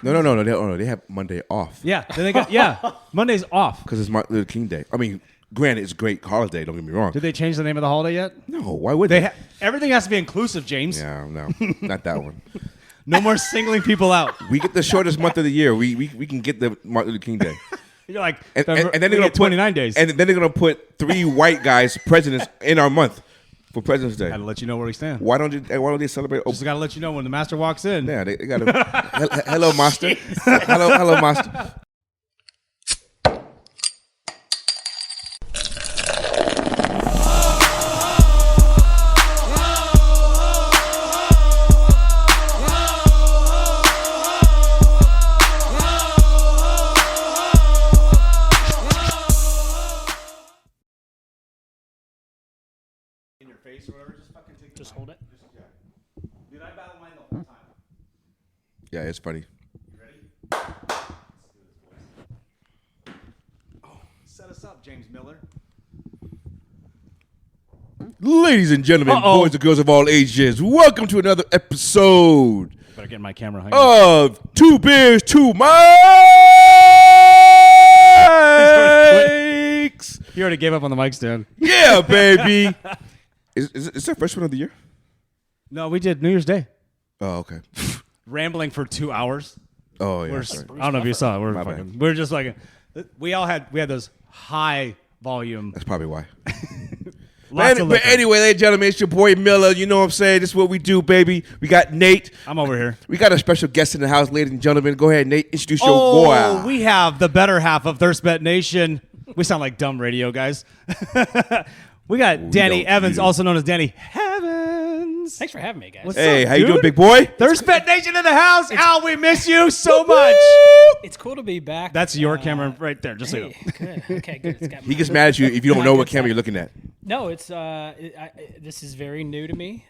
No. They have Monday off. Yeah, then they got Monday's off. Because it's Martin Luther King Day. I mean, granted, it's a great holiday. Don't get me wrong. Did they change the name of the holiday yet? No, why would they? Everything has to be inclusive, James. Yeah, no, not that one. No more singling people out. We get the shortest month of the year. We can get the Martin Luther King Day. You're like, and then they're gonna put 29 days. And then they're gonna put 3 white guys presidents in our month for President's Day. Gotta let you know where we stand. Why don't they celebrate? Just gotta let you know when the master walks in. Yeah, they got to. Hello, master. hello, master. Face or whatever, just fucking take Just hold it. Dude, I battle mine the whole time. Yeah, it's funny. You ready? Oh, set us up, James Miller. Ladies and gentlemen, boys and girls of all ages, welcome to another episode Better get my camera high. of 2 Beers, 2 Mics. You already gave up on the mic stand. Yeah, baby. Is this our first one of the year? No, we did New Year's Day. Oh, okay. Rambling for 2 hours. Oh, yeah. I don't know if you saw it. We're just like, we had those high volume. That's probably why. But anyway, ladies and gentlemen, it's your boy Miller. You know what I'm saying? This is what we do, baby. We got Nate. I'm over here. We got a special guest in the house, ladies and gentlemen. Go ahead, Nate. Introduce your boy. We have the better half of Thirst Bet Nation. We sound like dumb radio guys. We got Danny Evans, also known as Danny Evans. Thanks for having me, guys. Hey, how you doing, big boy? Thirst Bet Nation in the house. Al, we miss you so much. It's cool to be back. That's your camera right there, just so you know. Good. Okay, good. It's got He gets mad at you if you don't know what camera you're looking at. No, it's this is very new to me.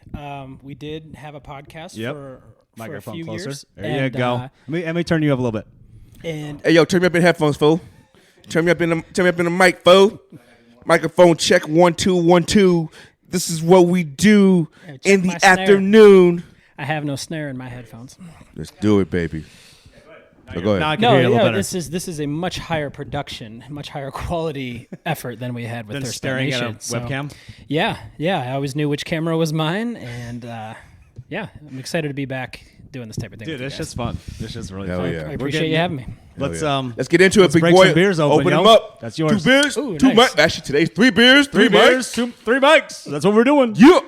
We did have a podcast for Microphone a few closer. years. There you go. Let me turn you up a little bit. And Hey, yo, turn me up in headphones, fool. Turn me up in the mic, fool. Microphone check 1 2 1 2. This is what we do in the afternoon. I have no snare in my headphones. Let's do it, baby. So go ahead. Now I can hear you a little better. this is a much higher production, much higher quality effort than we had with Than Thirst staring Nation. at a webcam? Yeah. I always knew which camera was mine, and I'm excited to be back doing this type of thing. Dude, with it's you guys. just fun. It's just really Hell fun. yeah. I appreciate you having me. Let's get into it, big break boy. some beers open, them yo. up. That's yours. 2 beers, Ooh, 2 nice. mics. Actually, today's 3 beers, 3 beers, mics. 3 mics. That's what we're doing. Yeah.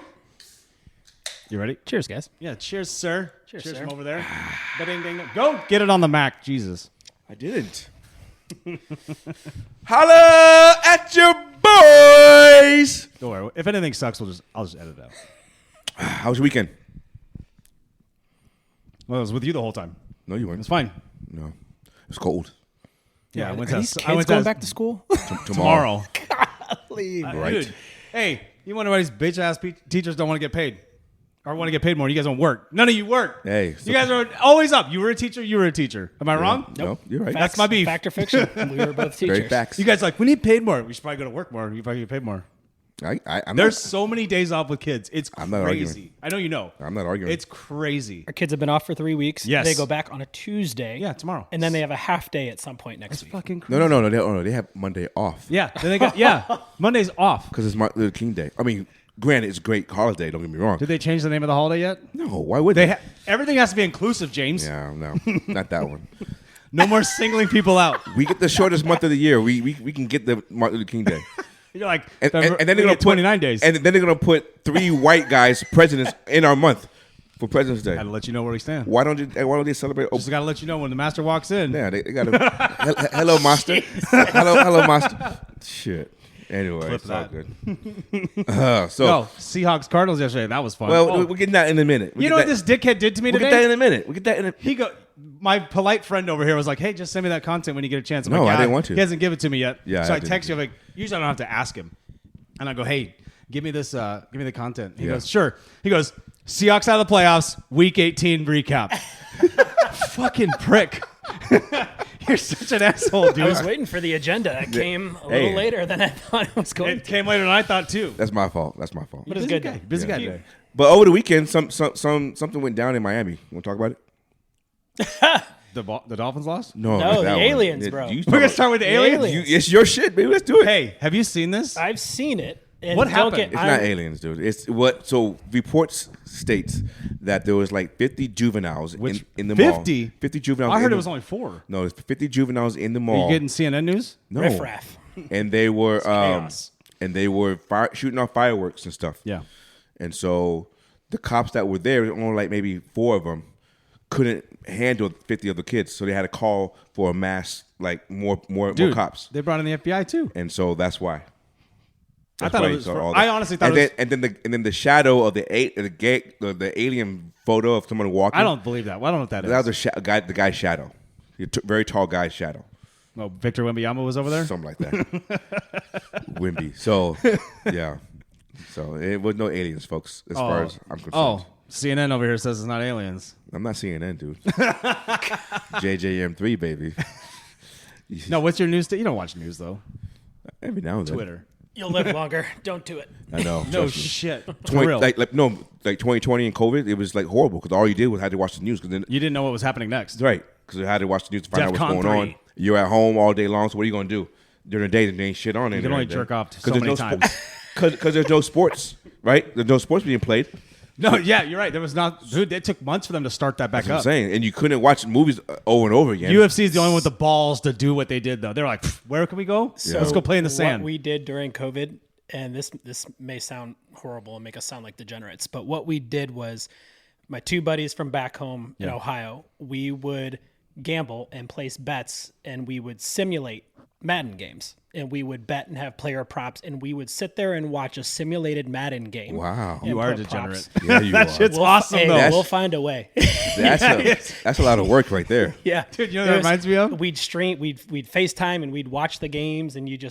You ready? Cheers, guys. Yeah. Cheers, sir. Cheers, Cheers sir. from over there. Ding, ding, ding. Go get it on the Mac. Jesus. I didn't. Holla at your boys. Don't worry. If anything sucks, I'll just edit it out. How was your weekend? Well, I was with you the whole time. No, you It's weren't. fine. No. It's cold. Yeah, I went Are to these I kids went going to back to school? tomorrow. Right. Dude, hey, you wonder why these bitch ass teachers don't want to get paid? Or want to get paid more? You guys don't work. None of you work. Hey. You guys are always up. You were a teacher. You were a teacher. Am I wrong? No, you're right. That's my beef. Fact or fiction? We were both teachers. Very facts. You guys are like, we need paid more. We should probably go to work more. You probably get paid more. I'm There's not, so many days off with kids. It's I'm not crazy. arguing. I know you know. I'm not arguing. It's crazy. Our kids have been off for 3 weeks. Yes. They go back on a Tuesday. Yeah, tomorrow. And then they have a half day at some point next week. Fucking crazy. No. They have Monday off. Yeah. Then they got Monday's off. Because it's Martin Luther King Day. I mean, granted, it's a great holiday. Don't get me wrong. Did they change the name of the holiday yet? No, why would they? Everything has to be inclusive, James. Yeah, no, not that one. No more singling people out. We get the shortest month of the year. We can get the Martin Luther King Day. You're like, And then they're gonna put 29 days. And then they're gonna put 3 white guys presidents in our month for President's Day. Gotta let you know where we stand. Why don't they celebrate? Just gotta let you know when the master walks in. Yeah, they got to. Hello, master. hello, master. Shit. Anyway, Clip it's all that. good. So, No, Seahawks Cardinals yesterday. That was fun. well, we're getting that in a minute. you know what this dickhead did to me We'll today? get that in a minute. We'll get that in a. My polite friend over here was like, "Hey, just send me that content when you get a chance." I'm No, like, I didn't want to. He hasn't given it to me yet. Yeah, So I I text you. didn't. I'm like, usually I don't have to ask him, and I go, "Hey, give me this. Give me the content." He Yeah. goes, "Sure." He goes, "Seahawks out of the playoffs, Week 18 recap." Fucking prick. You're such an asshole, dude. I was waiting for the agenda. It came a little later than I thought it was going It to. came later than I thought too. That's my fault. But it's good. Day. Busy guy today. But over the weekend, something went down in Miami. You want to talk about it? The Dolphins lost? No, No, that the one. aliens, It- bro. you We're talking gonna about- start with the The aliens. aliens. It's your shit, baby. Let's do it. Hey, have you seen this? I've seen it. And What don't happened? get- It's I'm- not aliens, dude. It's what. So reports states that there was like 50 juveniles Which- in the mall. 50? 50 juveniles. I heard in it the- was only 4. No, it's 50 juveniles in the Are mall. you getting CNN news? no, Riffraff. and they were chaos. shooting off fireworks and stuff. Yeah. And so the cops that were there, only like maybe 4 of them, couldn't handle 50 other kids, so they had to call for a mass, like more Dude, cops. they brought in the FBI too. And so that's why. I That's thought why it you was. saw For, all I that. honestly thought and it was. then the shadow of the alien photo of someone walking. I don't believe that. Well, I don't know what that is. That was the guy's shadow. Very tall guy's shadow. Oh, Victor Wembanyama was over there. Something like that. Wimby. So, yeah. So it was no aliens, folks, as far as I'm concerned. Oh, CNN over here says it's not aliens. I'm not CNN, dude. JJM3, baby. No, what's your news? You don't watch news though. Every now and then. Twitter. You'll live longer. Don't do it. I know. No trust me. shit. For 20, real. like 2020 and COVID, it was like horrible because all you did was had to watch the news. Cause then, You didn't know what was happening next. right. Because you had to watch the news to find out what's DEFCON going on. 3. You're at home all day long, so what are you going to do? During the day, there ain't shit on. You can only jerk off so many times. Because there's no sports, right? There's no sports being played. No, yeah, you're right. There was not. Dude, it took months for them to start that back That's what I'm up. saying. And you couldn't watch movies over and over again. UFC is the only one with the balls to do what they did, though. They're like, where can we go? So Let's go play in the sand. What we did during COVID, and this may sound horrible and make us sound like degenerates, but what we did was my 2 buddies from back home in Ohio, we would gamble and place bets, and we would simulate Madden games. And we would bet and have player props, and we would sit there and watch a simulated Madden game. Wow. and You are put degenerate. props. Yeah, you That are. shit's awesome, Hey, though. we'll find a way. That's a lot of work right there. Yeah, Dude, you know what that reminds me of? We'd stream, we'd FaceTime, and we'd watch the games, and you'd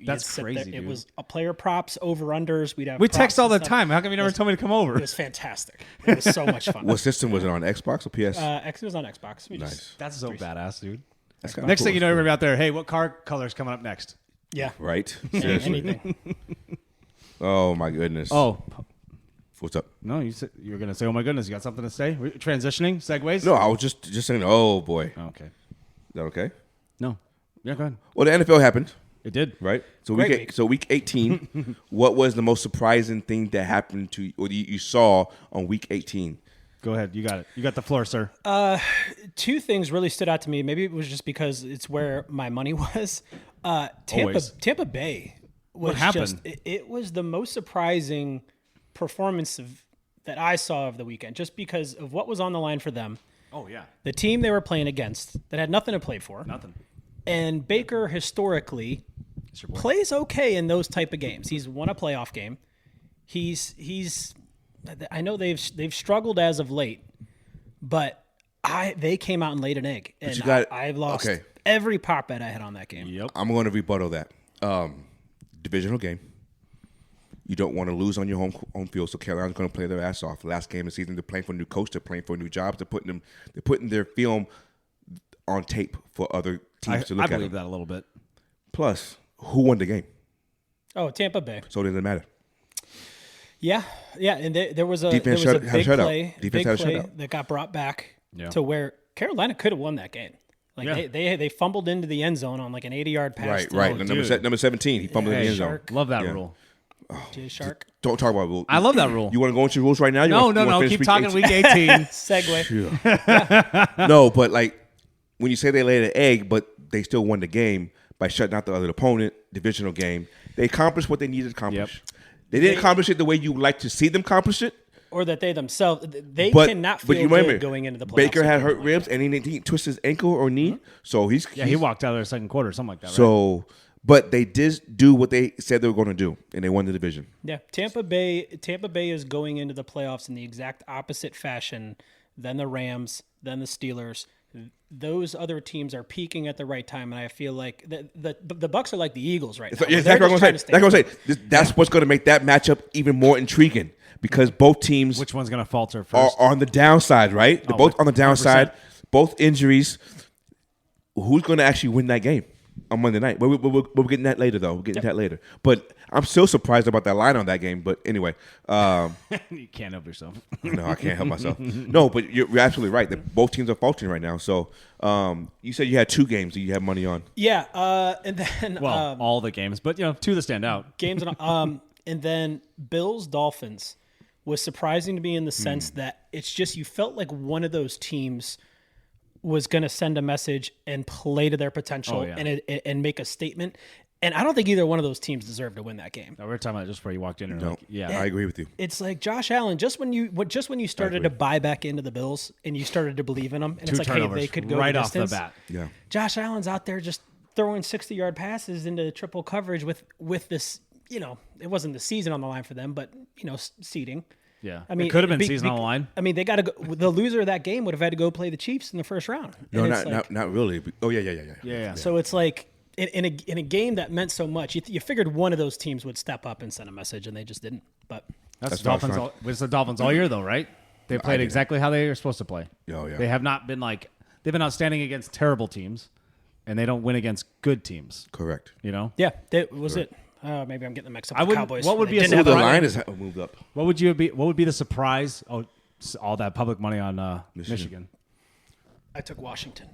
That's sit crazy, there. It dude. was a player props, over unders. We'd have We props text all and the stuff. time. How come you never told me to come over? It was fantastic. It was so much fun. What system was it on? Xbox or PS? It was on Xbox. We just- Nice. That's so badass, dude. That's kinda Next cool. thing you know, you're gonna be out there. Hey, what car color's coming up next? yeah, Right? Seriously. anything. Oh, my goodness. Oh, What's up? no, you were gonna say, oh my goodness, you got something to say? Transitioning, segues. No, I was just saying, oh, boy. Oh, okay. Is that okay? No. Yeah, go ahead. Well, the NFL happened, It did. right? So Great week. So week 18, what was the most surprising thing that happened to you, or you saw on week 18? Go ahead. You got it. You got the floor, sir. 2 things really stood out to me. Maybe it was just because it's where my money was. Always. Tampa Bay was What happened? just it was the most surprising performance that I saw of the weekend, just because of what was on the line for them. Oh yeah. The team they were playing against that had nothing to play for. Nothing. And Baker historically plays okay in those type of games. He's won a playoff game. He's I know they've struggled as of late, but they came out and laid an egg, and you got- I've lost okay. every prop bet I had on that game. Yep. I'm going to rebuttal that. Divisional game. You don't want to lose on your home field, so Carolina's going to play their ass off. Last game of the season, they're playing for a new coach, they're playing for new jobs, they're putting their film on tape for other teams to look I at. believe them. that a little bit. Plus, who won the game? Oh, Tampa Bay. So it doesn't matter. Yeah, and there was a Defense there was had a big shutout. play, Defense big had a play shutout. that got brought back Yeah. to where Carolina could have won that game. Like Yeah. they fumbled into the end zone on like an 80-yard pass. Right. to Number 17, he fumbled in the Hey, end zone. Shark. Love that Yeah. rule. Jay Shark. Don't talk about rules. I love that rule. You want to go into rules right now? You No, wanna- you wanna no. finish Keep week talking 18? week 18. Segue. No, but like when you say they laid an egg, but they still won the game by shutting out the other opponent, divisional game, they accomplished what they needed to accomplish. They didn't accomplish it the way you would like to see them accomplish it. Or that they themselves they But cannot but feel you good remember, going into the playoffs. Baker had hurt ribs and he twisted his ankle or knee, so he's Yeah, he walked out of there second quarter, something like that. Right? So, but they did do what they said they were going to do, and they won the division. Yeah, Tampa Bay is going into the playoffs in the exact opposite fashion than the Rams, than the Steelers. Those other teams are peaking at the right time, and I feel like the Bucks are like the Eagles right now. So, yeah, They're that's what I'm just going to say. trying That's what I'm stay saying. That's what's going to make that matchup even more intriguing because both teams which one's gonna falter are first? on the downside, right? They're both on the downside, both injuries. Who's going to actually win that game? on Monday night. We're getting that later, though. We're getting that later. But I'm still surprised about that line on that game. But anyway. You can't help yourself. No, I can't help myself. No, but you're absolutely right. That both teams are faltering right now. So you said you had 2 games that you have money on. Yeah, and then All the games, but 2 that stand out. games and then Bills Dolphins was surprising to me in the sense that it's just you felt like one of those teams was going to send a message and play to their potential and make a statement. And I don't think either one of those teams deserved to win that game. No, we were talking about it just before you walked in. No, I agree with you. It's like Josh Allen. Just when you started to buy back into the Bills and you started to believe in them, and 2 it's like, hey, they could go right the off the distance. bat. Yeah. Josh Allen's out there just throwing 60-yard passes into triple coverage with this. It wasn't the season on the line for them, but seeding. Yeah, I mean, it could have been season on the line. I mean, they got to go. The loser of that game would have had to go play the Chiefs in the first round. No, And it's not really. Oh, yeah. So it's like in a game that meant so much, you figured one of those teams would step up and send a message, and they just didn't. But That's not Dolphins. fine. It's the Dolphins all year, though, right? They played exactly how they were supposed to play. Oh, yeah. They have not been they've been outstanding against terrible teams, and they don't win against good teams. Correct. yeah, that was it. Maybe I'm getting them mixed up. I with wouldn't- Cowboys. what would be They a didn't have The a line run. is moved up. What would be the surprise? Oh, all that public money on Michigan. I took Washington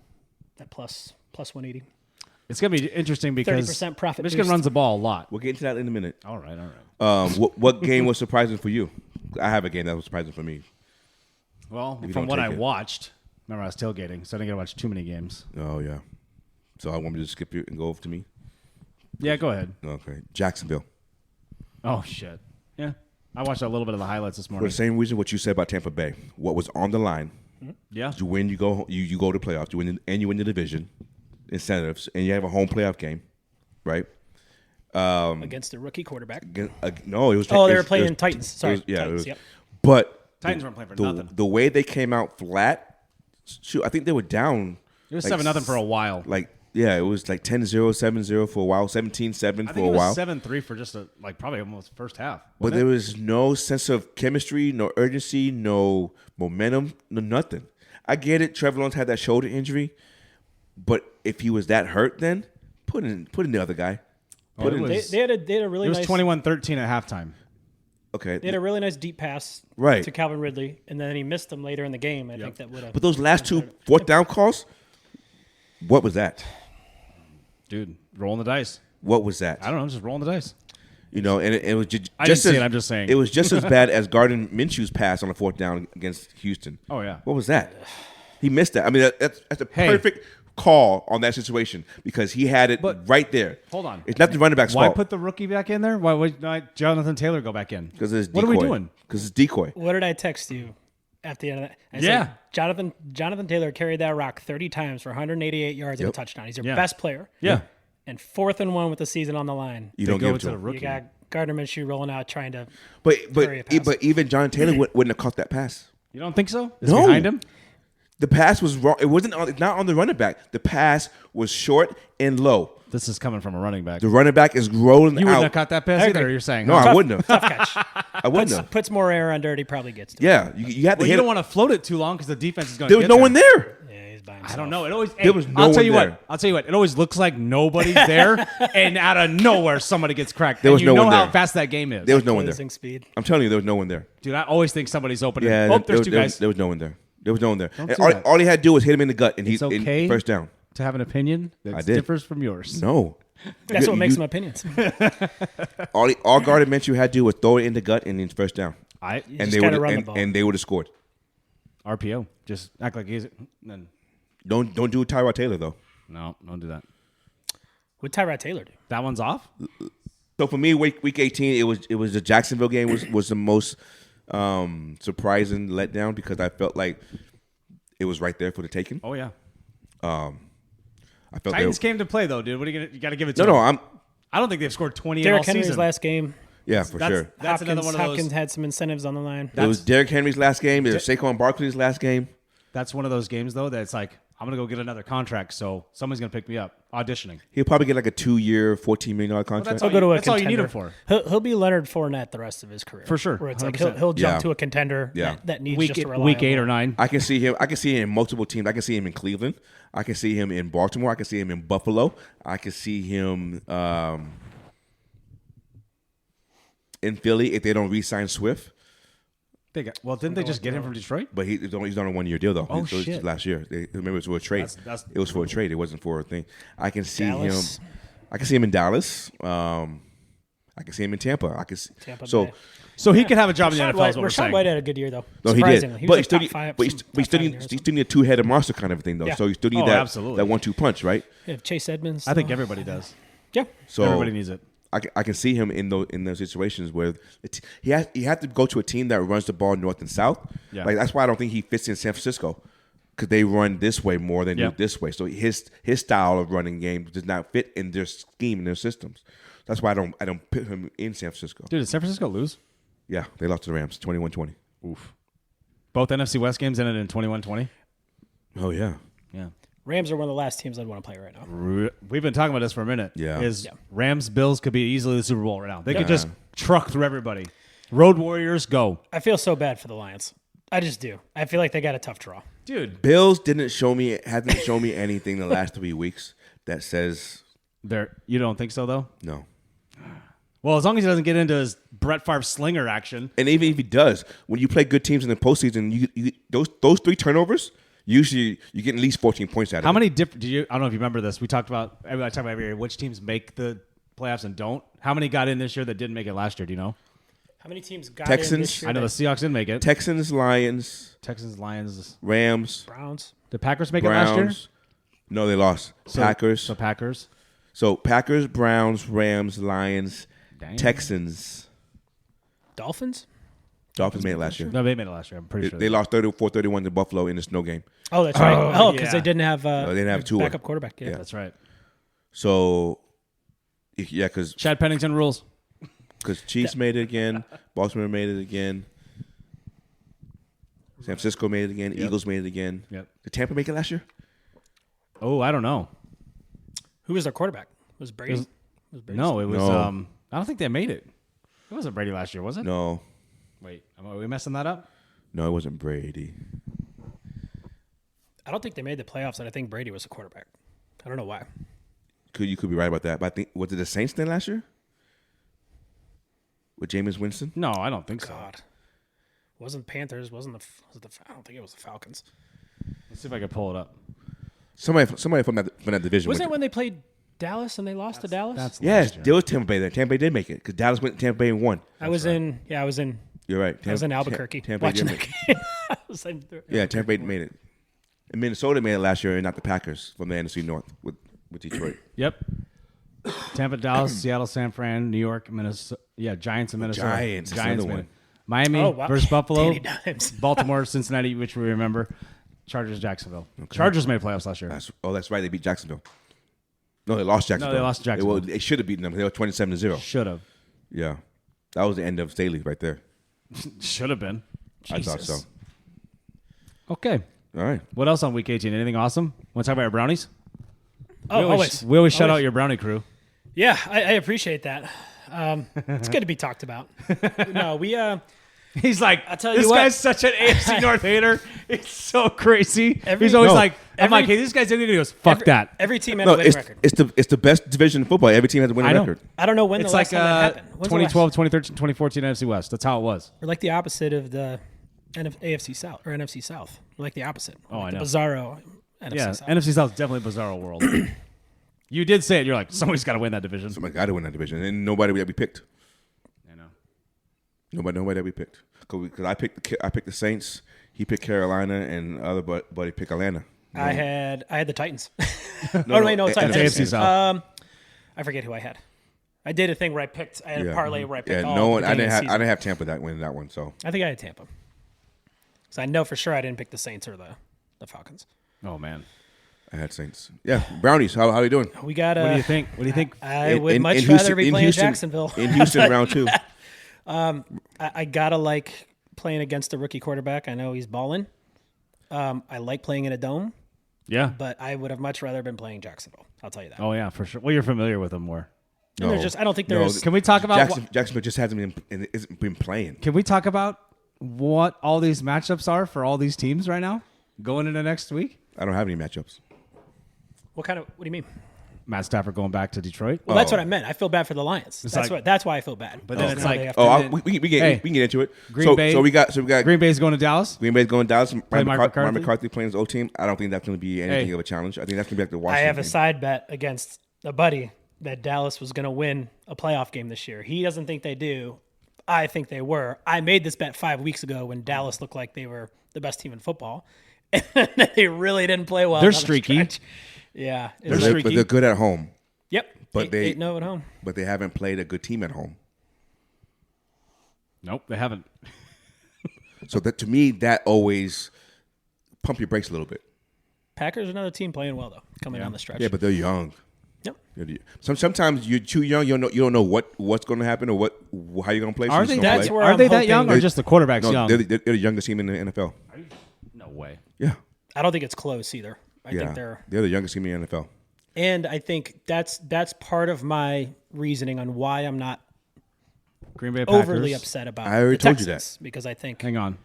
at plus 180. It's gonna be interesting because 30% profit Michigan boost. runs the ball a lot. We'll get into that in a minute. All right. What game was surprising for you? I have a game that was surprising for me. Well, you from don't what take I it. watched, remember I was tailgating, so I didn't get to watch too many games. Oh, yeah. So I want me to skip you and go over to me? Yeah, go ahead. Okay. Jacksonville. Oh shit. Yeah, I watched a little bit of the highlights this For morning. the same reason what you said about Tampa Bay. What was on the line. Yeah. You win, you go to playoffs. You win, and you win the division. Incentives. And you have a home playoff game. Right? Against a rookie quarterback. No, it was. They were playing Titans. Sorry, It Titans. was, Yep. But Titans weren't playing for the, nothing. The way they came out flat, shoot, I think they were down. It was like 7-0 for a while. It was like 10-0, 7-0 for a while, 17-7 I for think a it while. was 7-3 for just probably almost first half. But there was no sense of chemistry, no urgency, no momentum, no nothing. I get it. Trevor Lawrence had that shoulder injury, but if he was that hurt, then put in the other guy. Put in. They had a really It was nice 21-13 at halftime. Okay. They had a really nice deep pass Right. to Calvin Ridley, and then he missed them later in the game. I think that would have. But those last 2 fourth down calls, what was that? Dude, rolling the dice. What was that? I don't know, just rolling the dice. And it was just I didn't see it, I'm just saying. It was just as bad as Gardner Minshew's pass on the 4th down against Houston. Oh, yeah. What was that? He missed that. I mean, that's a perfect call on that situation because he had it right there. Hold on. It's not the running back's Why fault. put the rookie back in there? Why would not Jonathan Taylor go back in? Because it's What decoy. are we doing? Because it's decoy. What did I text you at the end of that? I Yeah. said, Jonathan Taylor carried that rock 30 times for 188 yards and a touchdown. He's your best player. Yeah. And 4th and 1 with the season on the line. You They don't go give it to to the him. rookie. You got Gardner Minshew rolling out trying to But carry a pass. even John Taylor wouldn't have caught that pass. You don't think so? It's No. behind him? The pass was wrong. It wasn't on. It's not on the running back. The pass was short and low. This is coming from a running back. The running back is rolling You wouldn't out. have caught that pass I either, agree. you're saying. No, huh? I wouldn't have. tough catch. I wouldn't have. Puts more air under it. He probably gets to. Yeah, you had to Well, hit you don't it. want to float it too long because the defense is going to There was no one there. Yeah, he's by I himself. don't know. It always There was no I'll tell you one there. what. I'll tell you what. It always looks like nobody's there, and out of nowhere somebody gets cracked. There was and no you know one how there. fast that game is. There was no one there. Closing speed. I'm telling you, there was no one there. Dude, I always think somebody's open. Yeah, Oh, there's two guys. There was no one there. There was no one there. And do all, that. all he had to do was hit him in the gut, and It's okay. first down. To have an opinion that I did. differs from yours. No, That's what makes you- them opinions. all Gardner Minshew had to do was throw it in the gut, and it's first down. I And just they gotta would run the ball. and they would have scored. RPO. Just act like he's then. Don't do Tyrod Taylor though. No, don't do that. What Tyrod Taylor do? That one's off. So for me, week 18, it was the Jacksonville game was the most surprising letdown because I felt like it was right there for the taking. Oh yeah. I felt Titans they, came to play though, dude. What are you gonna? You got to give it to no, them. I'm I don't think they've scored 20 in Derrick all Henry's season. last game. yeah for sure. That's another one of those. Hopkins had some incentives on the line. It was Derrick Henry's last game. It was Saquon Barkley's last game. That's one of those games though that's like I'm going to go get another contract, so someone's going to pick me up. Auditioning. He'll probably get like a 2-year, $14 million contract. He'll go to a That's all contender. you need him for. He'll be Leonard Fournette the rest of his career. For sure, Where it's like 100%. he'll jump Yeah. to a contender Yeah. that needs Week just a reliable. week 8 or 9. I can see him in multiple teams. I can see him in Cleveland. I can see him in Baltimore. I can see him in Buffalo. I can see him in Philly if they don't re-sign Swift. Didn't they just get him from Detroit? But he's on a 1-year deal though. Oh, So it's shit. last year. Remember, it was for a trade. It was for a trade. It wasn't for a thing. I can see Dallas. him. I can see him in Dallas. I can see him in Tampa. I can see, Tampa so. Bay. So he could have a job in the NFL. Is what we're Rashad saying. White had a good year though. No, he Surprisingly. did. was But like he top five- still top 5 in need years. he still need a 2-headed monster kind of thing though. Yeah. So you still need Oh, that absolutely. 1-2 punch, right? You have Chase Edmonds. I think everybody does. Yeah. So Everybody needs it. I can see him in those situations where he had to go to a team that runs the ball north and south. Yeah. Like that's why I don't think he fits in San Francisco because they run this way more than Yeah. do this way. So his style of running game does not fit in their scheme and their systems. That's why I don't put him in San Francisco. Dude, did San Francisco lose? Yeah, they lost to the Rams 21-20. Oof. Both NFC West games ended in 21-20. Oh yeah. Yeah. Rams are one of the last teams I'd want to play right now. We've been talking about this for a minute. Yeah. Rams Bills could be easily the Super Bowl right now. They could just truck through everybody. Road Warriors, go. I feel so bad for the Lions. I just do. I feel like they got a tough draw. Dude. Bills hasn't shown me anything the last 3 weeks that says You don't think so, though? no. Well, as long as he doesn't get into his Brett Favre slinger action. And even if he does, when you play good teams in the postseason, you those 3 turnovers, usually you get at least 14 points out of it. How many different? I don't know if you remember this. We talked about. I talk about every year which teams make the playoffs and don't. How many got in this year that didn't make it last year? Do you know? How many teams got Texans? in this year? I know the Seahawks didn't make it. Texans, Lions, Texans, Lions, Rams, Browns. the Packers make it last year. Browns. No, they lost. Packers. So Packers. So Packers, Browns, Rams, Lions, Dang. Texans. Dolphins? Dolphins made it last year. No, they made it last year. I'm pretty sure. They lost 34-31 to Buffalo in the snow game. Oh, that's right. Oh, Because yeah. they didn't have they didn't have Tua. backup quarterback. Yeah. That's right. So, yeah, because Chad Pennington rules. Chiefs made it again, Baltimore made it again, San Francisco made it again, Eagles made it again. Yep. Did Tampa make it last year? Oh, I don't know. Who was their quarterback? Was Brady? Was Brady No, it was. No. I don't think they made it. It wasn't Brady last year, was it? No, Wait, are we messing that up? no, it wasn't Brady. I don't think they made the playoffs, and I think Brady was the quarterback. I don't know why. You could be right about that, but I think was it the Saints then last year with Jameis Winston? No, I don't think so. God. Wasn't Panthers, was it I don't think it was the Falcons. Let's see if I can pull it up. Somebody from that division. Was went that when they played Dallas and they lost to Dallas? That's Yes, last year. there was Tampa Bay there. Tampa Bay did make it because Dallas went to Tampa Bay and won. I was in You're right. I was in Albuquerque Tampa Bay watching did the make game. I was in- Yeah, Tampa Bay made it. And Minnesota made it last year and not the Packers from the NFC North with Detroit. Yep. Tampa, Dallas, Seattle, San Fran, New York, Minnesota. Yeah, Giants and Minnesota. Giants, that's Giants another made it. one. Miami Oh, wow. versus Buffalo. Danny Dimes. Baltimore, Cincinnati, which we remember. Chargers, Jacksonville. Chargers made playoffs last year. That's right. They beat Jacksonville. No, they lost Jacksonville. No, they lost Jacksonville. They should have beaten them. They were 27-0. Should have. Yeah, that was the end of Staley right there. Should have been. I thought so. Jesus. Okay. All right. What else on week 18? Anything awesome? Want to talk about your brownies? Oh, always. We always shout out your brownie crew. Yeah, I appreciate that. It's good to be talked about. No, we He's like, tell you this what. guy's such an AFC North hater. It's so crazy. Every- He's always No. like, I'm Every- like, hey, this guy's in there. He goes, fuck that. every team had No, a winning record. it's the best division in football. Every team has a winning I know. record. I don't know when It's the like last time that happened. When's the last- 2012, 2013, 2014 NFC West. That's how it was. We're like the opposite of the AFC South or NFC South. We're like the opposite. Oh, like I know. The bizarro NFC Yeah, South. NFC South is definitely a bizarro world. You did say it. You're like, somebody's got to win that division. Somebody got to win that division, and nobody that we picked. I know. Nobody that we picked. Because I picked the Saints. He picked Carolina, and other buddy picked Atlanta. I had the Titans. No, wait, no, it's and- Titans. AFC South. I forget who I had. I did a thing where I had a parlay where I picked Yeah, all no the one. I beginning didn't of have. the I season. didn't have Tampa that win that one. So I think I had Tampa. So I know for sure I didn't pick the Saints or the Falcons. Oh, man. I had Saints. Yeah, Brownies. How are you doing? We got. What do you think? What do you think? I would much rather be playing Jacksonville. In Houston, round 2. I gotta like playing against a rookie quarterback. I know he's balling. I like playing in a dome. Yeah. But I would have much rather been playing Jacksonville. I'll tell you that. Oh yeah, for sure. Well, you're familiar with them more. And there's I don't think there's. Can we talk about Jacksonville just hasn't been playing. Can we talk about what all these matchups are for all these teams right now going into next week? I don't have any matchups. What do you mean? Matt Stafford going back to Detroit. Well, that's what I meant. I feel bad for the Lions. That's why I feel bad. But then it's Now like- they have Oh, to- we can get into it. Green Bay- So we got Green Bay's going to Dallas. Green Bay's going to Dallas. Play Mike Mike McCarthy. McCarthy Playing his old team. I don't think that's going to be anything Hey. of a challenge. I think that's going to be like the I Washington have a game. side bet against a buddy that Dallas was going to win a playoff game this year. He doesn't think they do. I think they were. I made this bet 5 weeks ago when Dallas looked like they were the best team in football. And they really didn't play well. They're down the streaky. stretch. Yeah. They're But streaky. they're good at home. Yep. But they 8-0 at home. But they haven't played a good team at home. Nope, they haven't. So that to me, that always pump your brakes a little bit. Packers are another team playing well though, coming down the stretch. Yeah, but they're young. Yep. Sometimes you're too young. You don't know what's going to happen or how you're going to play. so Are you they just don't That's play. where Are I'm they that hoping- young or just the quarterback's No, young? they're the youngest team in the NFL. No way. Yeah, I don't think it's close either. I think they're the youngest team in the NFL. and I think that's part of my reasoning on why I'm not Green Bay Packers. overly upset about I already the told you Texans because I think Hang on.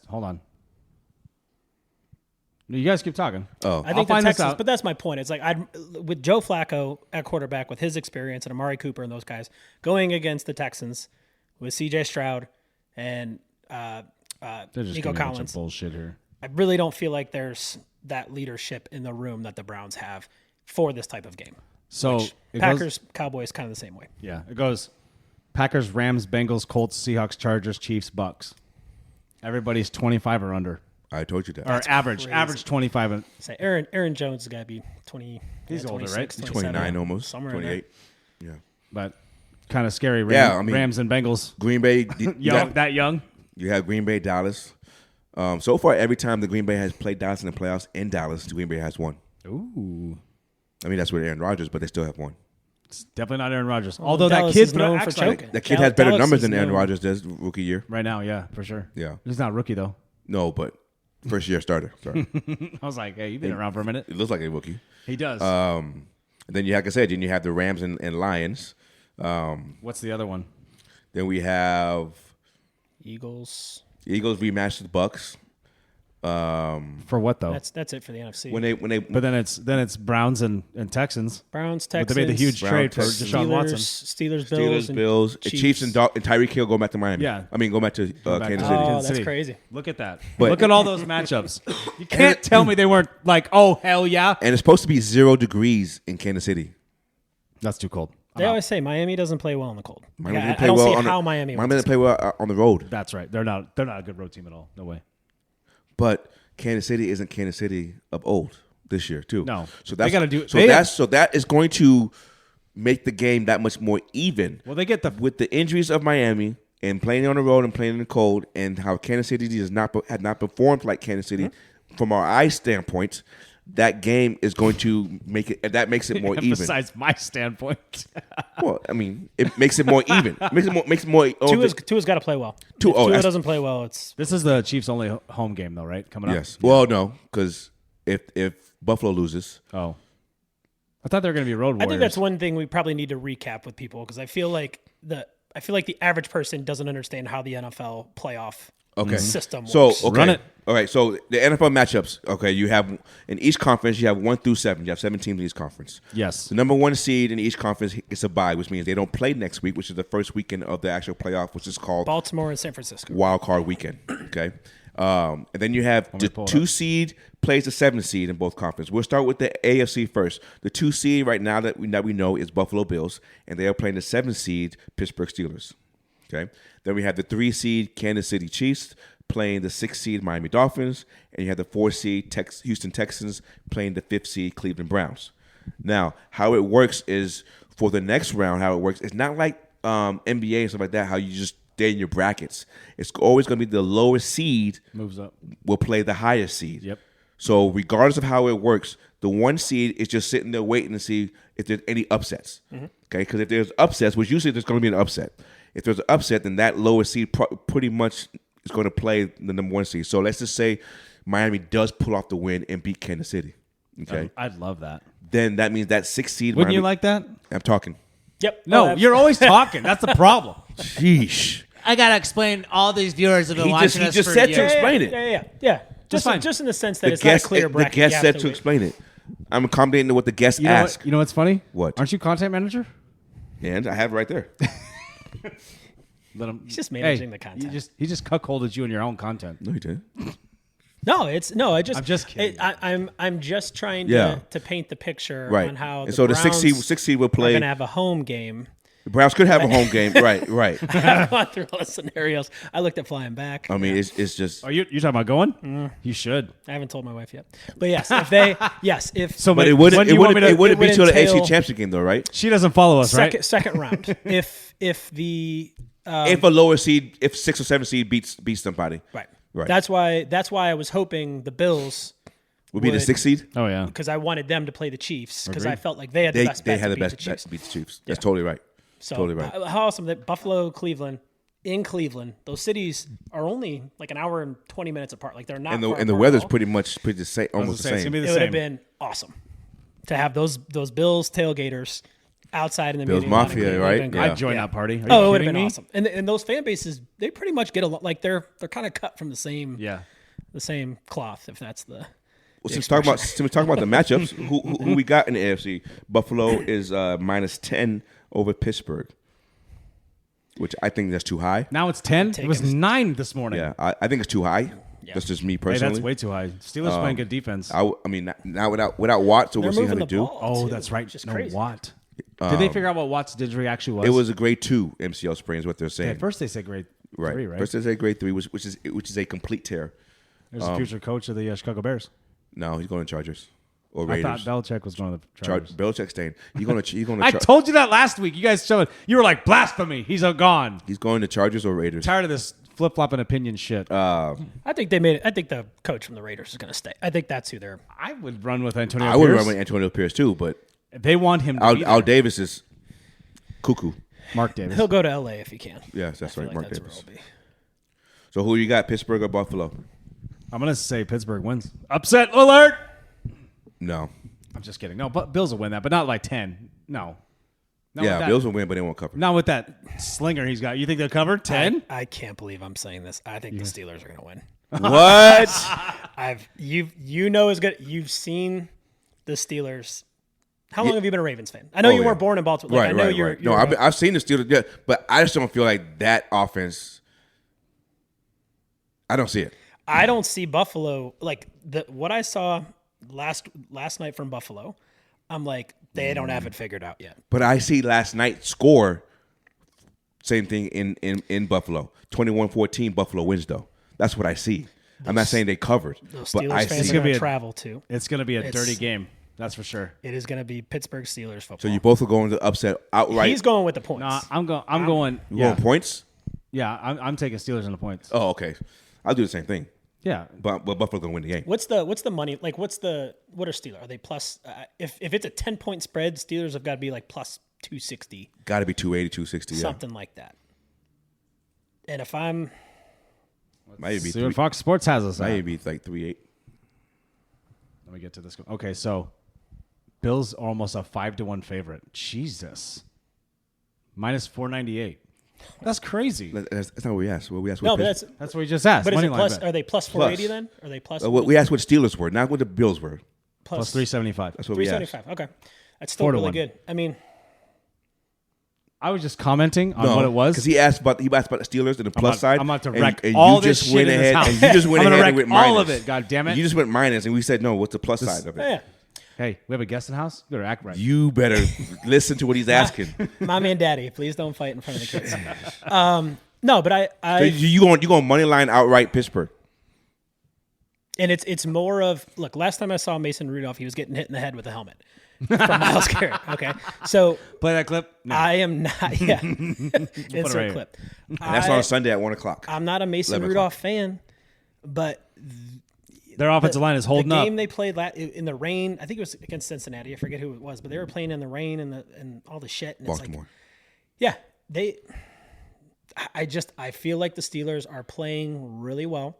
Hold on. No, you guys keep talking. Oh, I I'll think the find this Texans, out. but that's my point. It's like with Joe Flacco at quarterback with his experience and Amari Cooper and those guys going against the Texans with C.J. Stroud and They're just Nico giving me a bunch of Collins. bullshit here. I really don't feel like there's that leadership in the room that the Browns have for this type of game. So it Packers, goes, Cowboys, kind of the same way. yeah, it goes Packers, Rams, Bengals, Colts, Seahawks, Chargers, Chiefs, Bucks. Everybody's 25 or under, I told you that. or average. crazy. Average 25. And, Say Aaron Jones has got to be 20. He's older, 26, right? 27, 29 almost. somewhere in there. 28. Yeah. but kind of scary. Yeah, I mean- Rams and Bengals. Green Bay. That young. You have Green Bay, Dallas. So far, every time the Green Bay has played Dallas in the playoffs in Dallas, the Green Bay has won. Ooh, I mean, that's with Aaron Rodgers, but they still have won. it's definitely not Aaron Rodgers. Although Dallas that kid is known for acts like- choking. That kid has better Dallas numbers is than Aaron known- Rodgers does rookie year. right now, yeah, for sure. Yeah. He's not a rookie though. No, but first year starter. Sorry. I was like, hey, you've been around for a minute. It looks like a rookie. He does. And then you, like I said, then you have the Rams and Lions. What's the other one? Then we have Eagles. the Eagles rematch the Bucks. For what though? That's it for the NFC. When they But then it's Browns and Texans. Browns, But Texans. they made the huge Browns, trade for Texans. Deshaun Watson. Steelers, Steelers, Bills, Chiefs, and Tyreek Hill go back to Miami. Yeah. I mean go back to back Kansas to- City. Oh, Kansas that's City. crazy. Look at that. But- Look at all those matchups. You can't tell me they weren't like, oh hell yeah. And it's supposed to be 0 degrees in Kansas City. That's too cold. They always say Miami doesn't play well in the cold. Miami Yeah, didn't I play don't well see on how the, Miami. Miami didn't play well on the road. That's right. They're not a good road team at all. No way. But Kansas City isn't Kansas City of old this year too. No. So They that's gotta do- so they- that's so that is going to make the game that much more even. Well, they get the With the injuries of Miami and playing on the road and playing in the cold, and how Kansas City had not performed like Kansas City from our eye standpoint, that game is going to make it. That makes it more even. Besides my standpoint. Well, I mean, it makes it more even. Makes it more. Tua's got to play well. If Tua that's- doesn't play well, it's This is the Chiefs' only home game, though, right? Coming up. Yes. Well, no, because if Buffalo loses, Oh, I thought they were going to be road warriors. I think that's one thing we probably need to recap with people because I feel like the average person doesn't understand how the NFL playoff system works. So okay. Run it. All right. So the NFL matchups. Okay, you have in each conference you have 1 through 7. You have 7 teams in each conference. Yes. The number 1 seed in each conference gets a bye, which means they don't play next week, which is the first weekend of the actual playoff, which is called Baltimore and San Francisco. Wild Card Weekend. Okay. And then you have the pull it 2 up. seed plays the 7 seed in both conferences. We'll start with the AFC first. The 2 seed right now that we know is Buffalo Bills, and they are playing the 7 seed Pittsburgh Steelers. Okay. Then we have the 3 seed Kansas City Chiefs playing the 6 seed Miami Dolphins, and you have the 4 seed Houston Texans playing the 5th seed Cleveland Browns. Now, how it works is for the next round, how it works, it's not like NBA and stuff like that, how you just stay in your brackets. It's always going to be the lowest seed Moves up. will play the highest seed. Yep. So regardless of how it works, the 1 seed is just sitting there waiting to see if there's any upsets. Okay, because if there's upsets, which usually there's going to be an upset. If there's an upset, then that lowest seed pretty much is going to play the number 1 seed. So let's just say Miami does pull off the win and beat Kansas City, okay, I'd love that. then that means that 6th seed. Wouldn't Miami, you like that? I'm talking. Yep. No, you're always talking. That's the problem. Sheesh. I gotta explain. All these viewers have been watching us just for said years. to explain it. Yeah. fine. Just in the sense that The it's not a guest, clear the bracket. guest You have said to wait. explain it. I'm accommodating to what the guest You know asked. what? You know what's funny? What? Aren't you content manager? And I have it right there. Let him. He's just managing the content. He just cuckolded you in your own content. No, you didn't. I'm just kidding. I'm just trying Yeah. to paint the picture Right. on how And so the Browns 6th seed will are play. going to have a home game. The Browns could have a home game. Right. I've gone through all the scenarios. I looked at flying back. I mean, it's just. Are you talking about going? You should. I haven't told my wife yet. But yes, if So, But it when wouldn't. do you want me to- It wouldn't be would till the entail- AFC Championship game, though, right? She doesn't follow us, right? second round, if the If a lower seed, if 6 or 7 seed beats somebody, right. Right. That's why I was hoping the Bills would be the would- 6th seed. Oh yeah. because I wanted them to play the Chiefs because I Agreed. felt like they had the They best bet had to the beat best the bet Chiefs. to beat the Chiefs. That's totally right. So Totally right. How awesome that Buffalo, Cleveland, in Cleveland, those cities are only like an hour and 20 minutes apart. Like they're not. And far the apart weather's at all. pretty the same, almost the It's same. gonna be It the would have same. been awesome to have those Bills tailgaters outside in the Bills meeting lot of Mafia, Cleveland. right? Would've been Yeah. great. I'd join that party. Are you Oh, it would have kidding been me? awesome. And those fan bases, they pretty much get along. Like they're kind of cut from the same cloth. If that's the. Well, since we talk about the matchups, who we got in the AFC? Buffalo is -10 over Pittsburgh, which I think that's too high. Now it's 10. It Take was it. 9 this morning. Yeah, I think it's too high. That's just me Hey, personally. that's way too high. Steelers playing good defense. I mean, now without Watt, so They're we'll see how moving they the do. ball. Oh, too, that's right. which is No, crazy. Watt. Did they figure out what Watt's injury actually was? It was a grade 2 MCL sprain, is what they're saying. At first they said grade 3, right? First they said grade 3, which is a complete tear. There's the future coach of the Chicago Bears. No, he's going to Chargers or I thought Raiders. Belichick was going to the Chargers. Belichick's staying. He's going to. I told you that last week. You guys showed. You were like blasphemy. He's gone. He's going to Chargers or Raiders. Tired of this flip flopping opinion shit. I think they made it. I think the coach from the Raiders is going to stay. I think that's who they're. I would run with Antonio. I would Pierce. run with Antonio Pierce too, but They want him to be Al there. Davis is cuckoo. Mark Davis. He'll go to LA if he can. Yes, that's I feel right, like Mark that's where Davis. he'll be. So who you got, Pittsburgh or Buffalo? I'm gonna say Pittsburgh wins. Upset alert. No. I'm just kidding. No, but Bills will win that, but not like 10. No. Not with Yeah, that- Bills will win, but they won't cover. Not with that slinger he's got. You think they'll cover 10? I can't believe I'm saying this. I think the Steelers are going to win. What? You know as good. You've seen the Steelers. How long have you been a Ravens fan? I know Oh, you yeah. weren't born in Baltimore. Like, right, I know right, you're. right. No, I've seen the Steelers, yeah, but I just don't feel like that offense. I don't see it. I don't see Buffalo like what I saw last night from Buffalo. I'm like they don't have it figured out yet. But I see last night score. Same thing in Buffalo. 21-14, Buffalo wins though. That's what I see. I'm not saying they covered, Those but I Steelers fans see. are going be to a- travel too. It's gonna be a It's- dirty game. That's for sure. It is going to be Pittsburgh Steelers football. So you both are going to upset outright. He's going with the points. Nah, I'm going. You Yeah, going points? yeah. I'm taking Steelers on the points. Oh, okay. I'll do the same thing. Yeah, But Buffalo's gonna win the game. What's the money? Like, what are Steelers? Are they plus? If it's a 10-point spread, Steelers have got to be like plus 260, Got to be 280, 260. Yeah, something like that. And if I'm, might be see what Fox Sports has us at. might be like 3-8. Let me get to this. Okay, so Bills are almost a 5-1 favorite. Jesus, minus 498. That's crazy. That's not what we asked. What we asked. no, what but Pitts- That's what we just asked. but is Money it line plus? bet. Are they plus 480 then? Are they plus? what we asked what the Steelers were, not what the Bills were. plus 375. That's what we asked. 375. Okay, that's still 4 to really 1. good. I mean, I was just commenting on what it was. because he asked about the Steelers and the plus side. I'm about to and- wreck and all you this just shit went in this ahead house. and you just went I'm gonna ahead wreck and went minus. all of it. God damn it! You just went minus, and we said no. What's the plus side of it? yeah, Hey, we have a guest in the house. You better act right. You better listen to what he's asking. mommy and daddy, please don't fight in front of the kids. No, but So you going money line outright Pittsburgh? and it's more of look. Last time I saw Mason Rudolph, he was getting hit in the head with a helmet from Myles Garrett. Okay, so Play that clip. No. I am not. Yeah, insert right clip. And that's on Sunday at 1:00. I'm not a Mason 11 Rudolph fan, but Their offensive line is holding the up. game they played in the rain. I think it was against Cincinnati. I forget who it was, but they were playing in the rain and all the shit. And Baltimore. It's like, yeah, I feel like the Steelers are playing really well.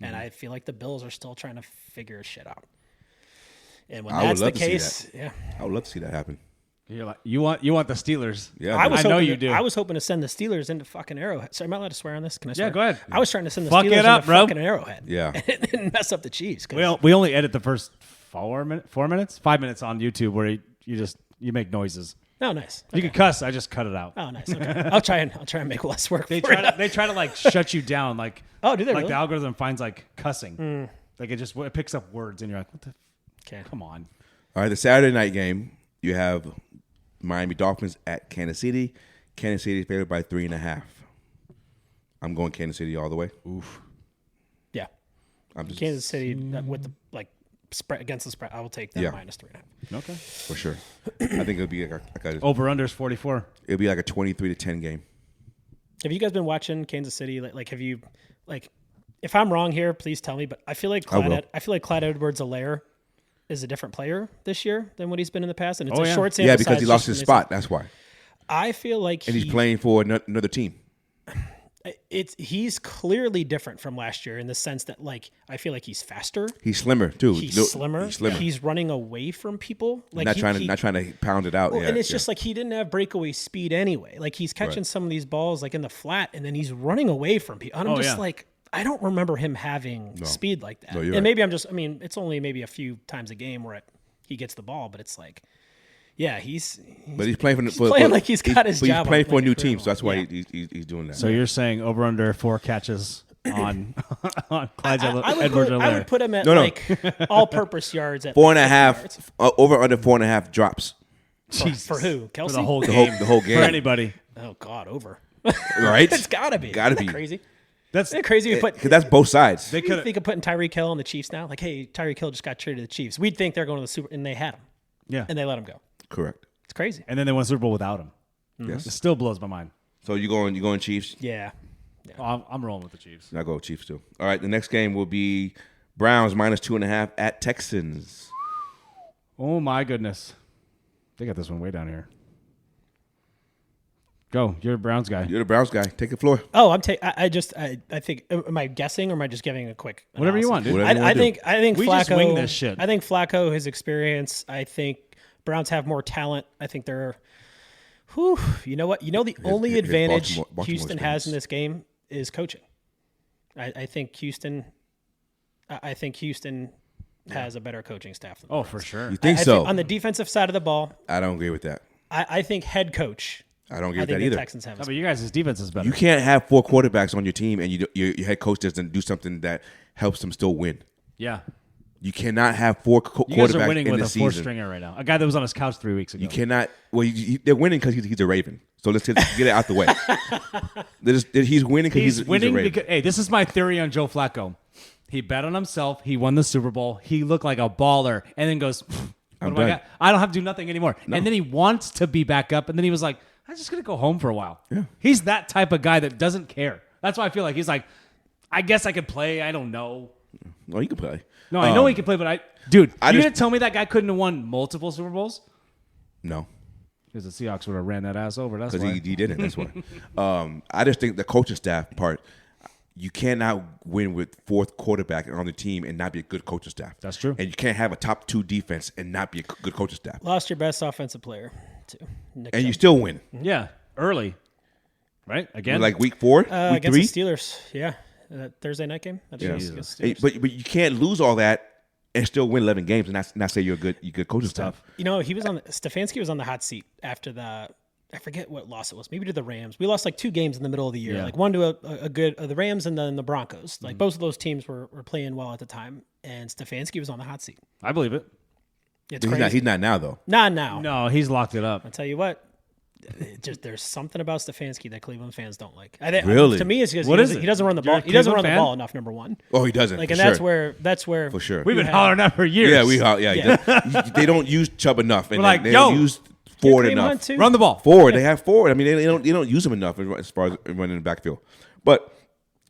and I feel like the Bills are still trying to figure shit out. And when I would that's the love to see case, that. yeah, I would love to see that happen. You're like, you want the Steelers. Yeah, I know you do. I was hoping to send the Steelers into fucking Arrowhead. So am I allowed to swear on this? Can I swear? Yeah, go ahead. I was trying to send the Fuck Steelers it up, into bro. fucking Arrowhead. Yeah. and mess up the Chiefs. 'Cause We only edit the first 4 minutes, 5 minutes on YouTube where you make noises. Oh, nice. You can cuss. I just cut it out. Oh, nice. Okay. I'll try and make less work. They for try you. to they try to like shut you down. Like Oh, do they like really? the algorithm finds like cussing. Like it picks up words and you're like, what the? Okay. Come on. All right, the Saturday night game, you have Miami Dolphins at Kansas City. Kansas City is favored by 3.5. I'm going Kansas City all the way. Oof. Yeah. I'm just Kansas City with the spread against the spread. I will take that minus 3.5. Okay. for sure. I think it'll be like a Over unders 44. it'll be like a 23-10 game. Have you guys been watching Kansas City? Like, have you if I'm wrong here, please tell me. But I feel like will. Clyde Edwards-Helaire is a different player this year than what he's been in the past, and it's Oh, a yeah. short sample Yeah, because size he lost just his in spot. That's why. I feel like And he's playing for another team. he's clearly different from last year in the sense that I feel like he's faster. He's slimmer too. He's slimmer. He's slimmer. He's running away from people. not trying to pound it out. Well, yeah, and it's yeah. just like he didn't have breakaway speed anyway. Like he's catching some of these balls in the flat, and then he's running away from people. And I'm just I don't remember him having speed like that. No, you're and right. maybe it's only maybe a few times a game where he gets the ball, but it's like, yeah, he's playing for playing like he's got his but job He's playing on, for a like, new a team, career so that's why ball. he's doing that. So you're saying over under 4 catches on Clyde I would put him at No. all-purpose yards at 4.5 over under 4.5 drops. for who? Kelsey? for the whole The game. whole game. For anybody. Oh God, over. Right? It's gotta be. Gotta Isn't that be. crazy. That's Isn't it crazy? We put Because that's both sides. they you could. think of putting Tyreek Hill on the Chiefs now? Like, hey, Tyreek Hill just got traded to the Chiefs. We'd think they're going to the Super, and they had him, Yeah. and they let him go. Correct. It's crazy. And then they won a Super Bowl without him. Yes. It still blows my mind. So you going Chiefs? Yeah. I'm rolling with the Chiefs. I go Chiefs too. All right. The next game will be Browns minus 2.5 at Texans. Oh my goodness. They got this one way down here. Go. You're a Browns guy. You're the Browns guy. Take the floor. Oh, I think. Am I guessing or am I just giving a quick? Whatever you analysis? want, dude. Whatever you I wanna do. think We Flacco. just wing this shit. I think Flacco, his experience. I think Browns have more talent. I think they're. Whew, you know what? You know the only his advantage Baltimore Houston has in experience. this game is coaching. I think Houston. I think Houston has a better coaching staff. Than the Oh, Browns. for sure. You think I so? think on the defensive side of the ball, I don't agree with that. I think head coach. I don't agree I with think that the either. Texans have. No, but you guys' defense is better. You can't have 4 quarterbacks on your team and your head coach doesn't do something that helps them still win. Yeah. You cannot have 4 You guys are quarterbacks winning in with the a season. 4-stringer right now. A guy that was on his couch 3 weeks ago. You cannot. Well, they're winning because he's a Raven. So let's get it out the way. He's winning because He's he's winning a Raven. because, hey, this is my theory on Joe Flacco. He bet on himself. He won the Super Bowl. He looked like a baller and then goes, what I'm do I done. got? I don't have to do nothing anymore. And then he wants to be back up. And then he was like, I'm just going to go home for a while. Yeah. He's that type of guy that doesn't care. That's why I feel like he's like, I guess I could play. I don't know. No, you can play. No, I know he can play, but dude, I you're just- going to tell me that guy couldn't have won multiple Super Bowls? No, Because the Seahawks would have ran that ass over. That's because why. he didn't. That's why. I just think the coaching staff part. You cannot win with 4th quarterback on the team and not be a good coaching staff. That's true. And you can't have a top 2 defense and not be a good coaching staff. Lost your best offensive player too. Nick And you Chubb. still win. Yeah, early. Right? Again? Like week 4, week against 3. the Steelers. Yeah, Thursday night game. I think it was against the Hey, Steelers. but you can't lose all that and still win 11 games and not say you're a good coaching staff. You know, he was on Stefanski was on the hot seat after I forget what loss it was. Maybe to the Rams. We lost like 2 games in the middle of the year. Yeah. Like one to a good the Rams and then the Broncos. Like both of those teams were playing well at the time, and Stefanski was on the hot seat. I believe it. It's He's crazy. not now though. Not now. No, he's locked it up. I'll tell you what. There's something about Stefanski that Cleveland fans don't like. I think Really? to me, it's because What is it? he doesn't run the You're ball. a He doesn't run Cleveland the fan? ball enough. Number one. Oh, he doesn't. Like, for and sure. that's where For sure. We've been had- hollering that for years. They don't use Chubb enough, and We're like, they yo, don't use Ford Kareem enough. Hunt, too. Run the ball. Forward, they have forward. I mean, they don't use them enough as far as running in the backfield. But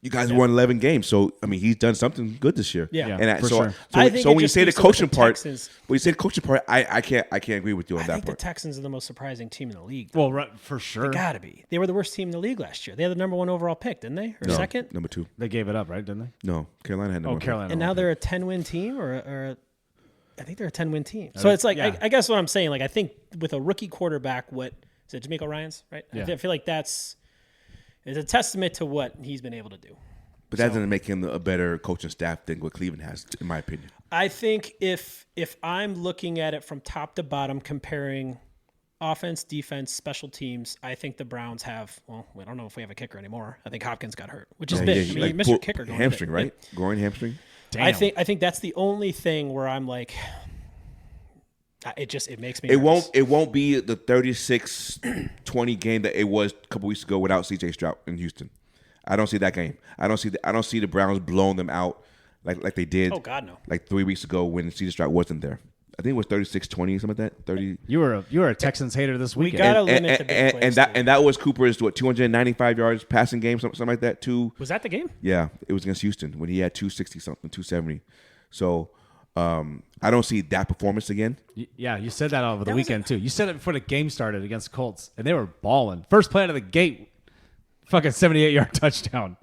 You guys won 11 games, so I mean, he's done something good this year. Yeah. And for sure. I think so it when you just say the speaks to what coaching the part, Texans- when you say the coaching part, I can't agree with you on I that think the part. Texans are the most surprising team in the league. Well, right, for sure. Gotta be. They were the worst team in the league last year. They had the number 1 overall pick, didn't they? Or No, second? number 2. They gave it up, right? Didn't they? No, Carolina had number 1. Carolina. And now they're a 10-win team, or I think they're a 10-win team. So it's like yeah. I guess what I'm saying. Like I think with a rookie quarterback, what is it? D'Amico Ryans, right? Yeah. I feel like it's a testament to what he's been able to do. But that doesn't make him a better coaching staff than what Cleveland has, in my opinion. I think if I'm looking at it from top to bottom, comparing offense, defense, special teams, I think the Browns have. Well, I don't know if we have a kicker anymore. I think Hopkins got hurt, which is big. I mean, you missed your kicker going hamstring, big. right? Groin hamstring. Damn. I think that's the only thing where I'm like, it makes me. It nervous. won't be the 36-20 game that it was a couple weeks ago without C.J. Stroud in Houston. I don't see that game. I don't see the Browns blowing them out like they did. Oh God, no. Like 3 weeks ago when C.J. Stroud wasn't there. I think it was 36-20, something like that. 30. You were a Texans hater this weekend. gotta limit the big plays, and that was Cooper's 295 yards passing game, something like that. Was that the game? Yeah, it was against Houston when he had 260 something, 270. So I don't see that performance again. Yeah, you said that over the That was weekend too. You said it before the game started against the Colts, and they were balling. First play out of the gate, fucking 78-yard touchdown.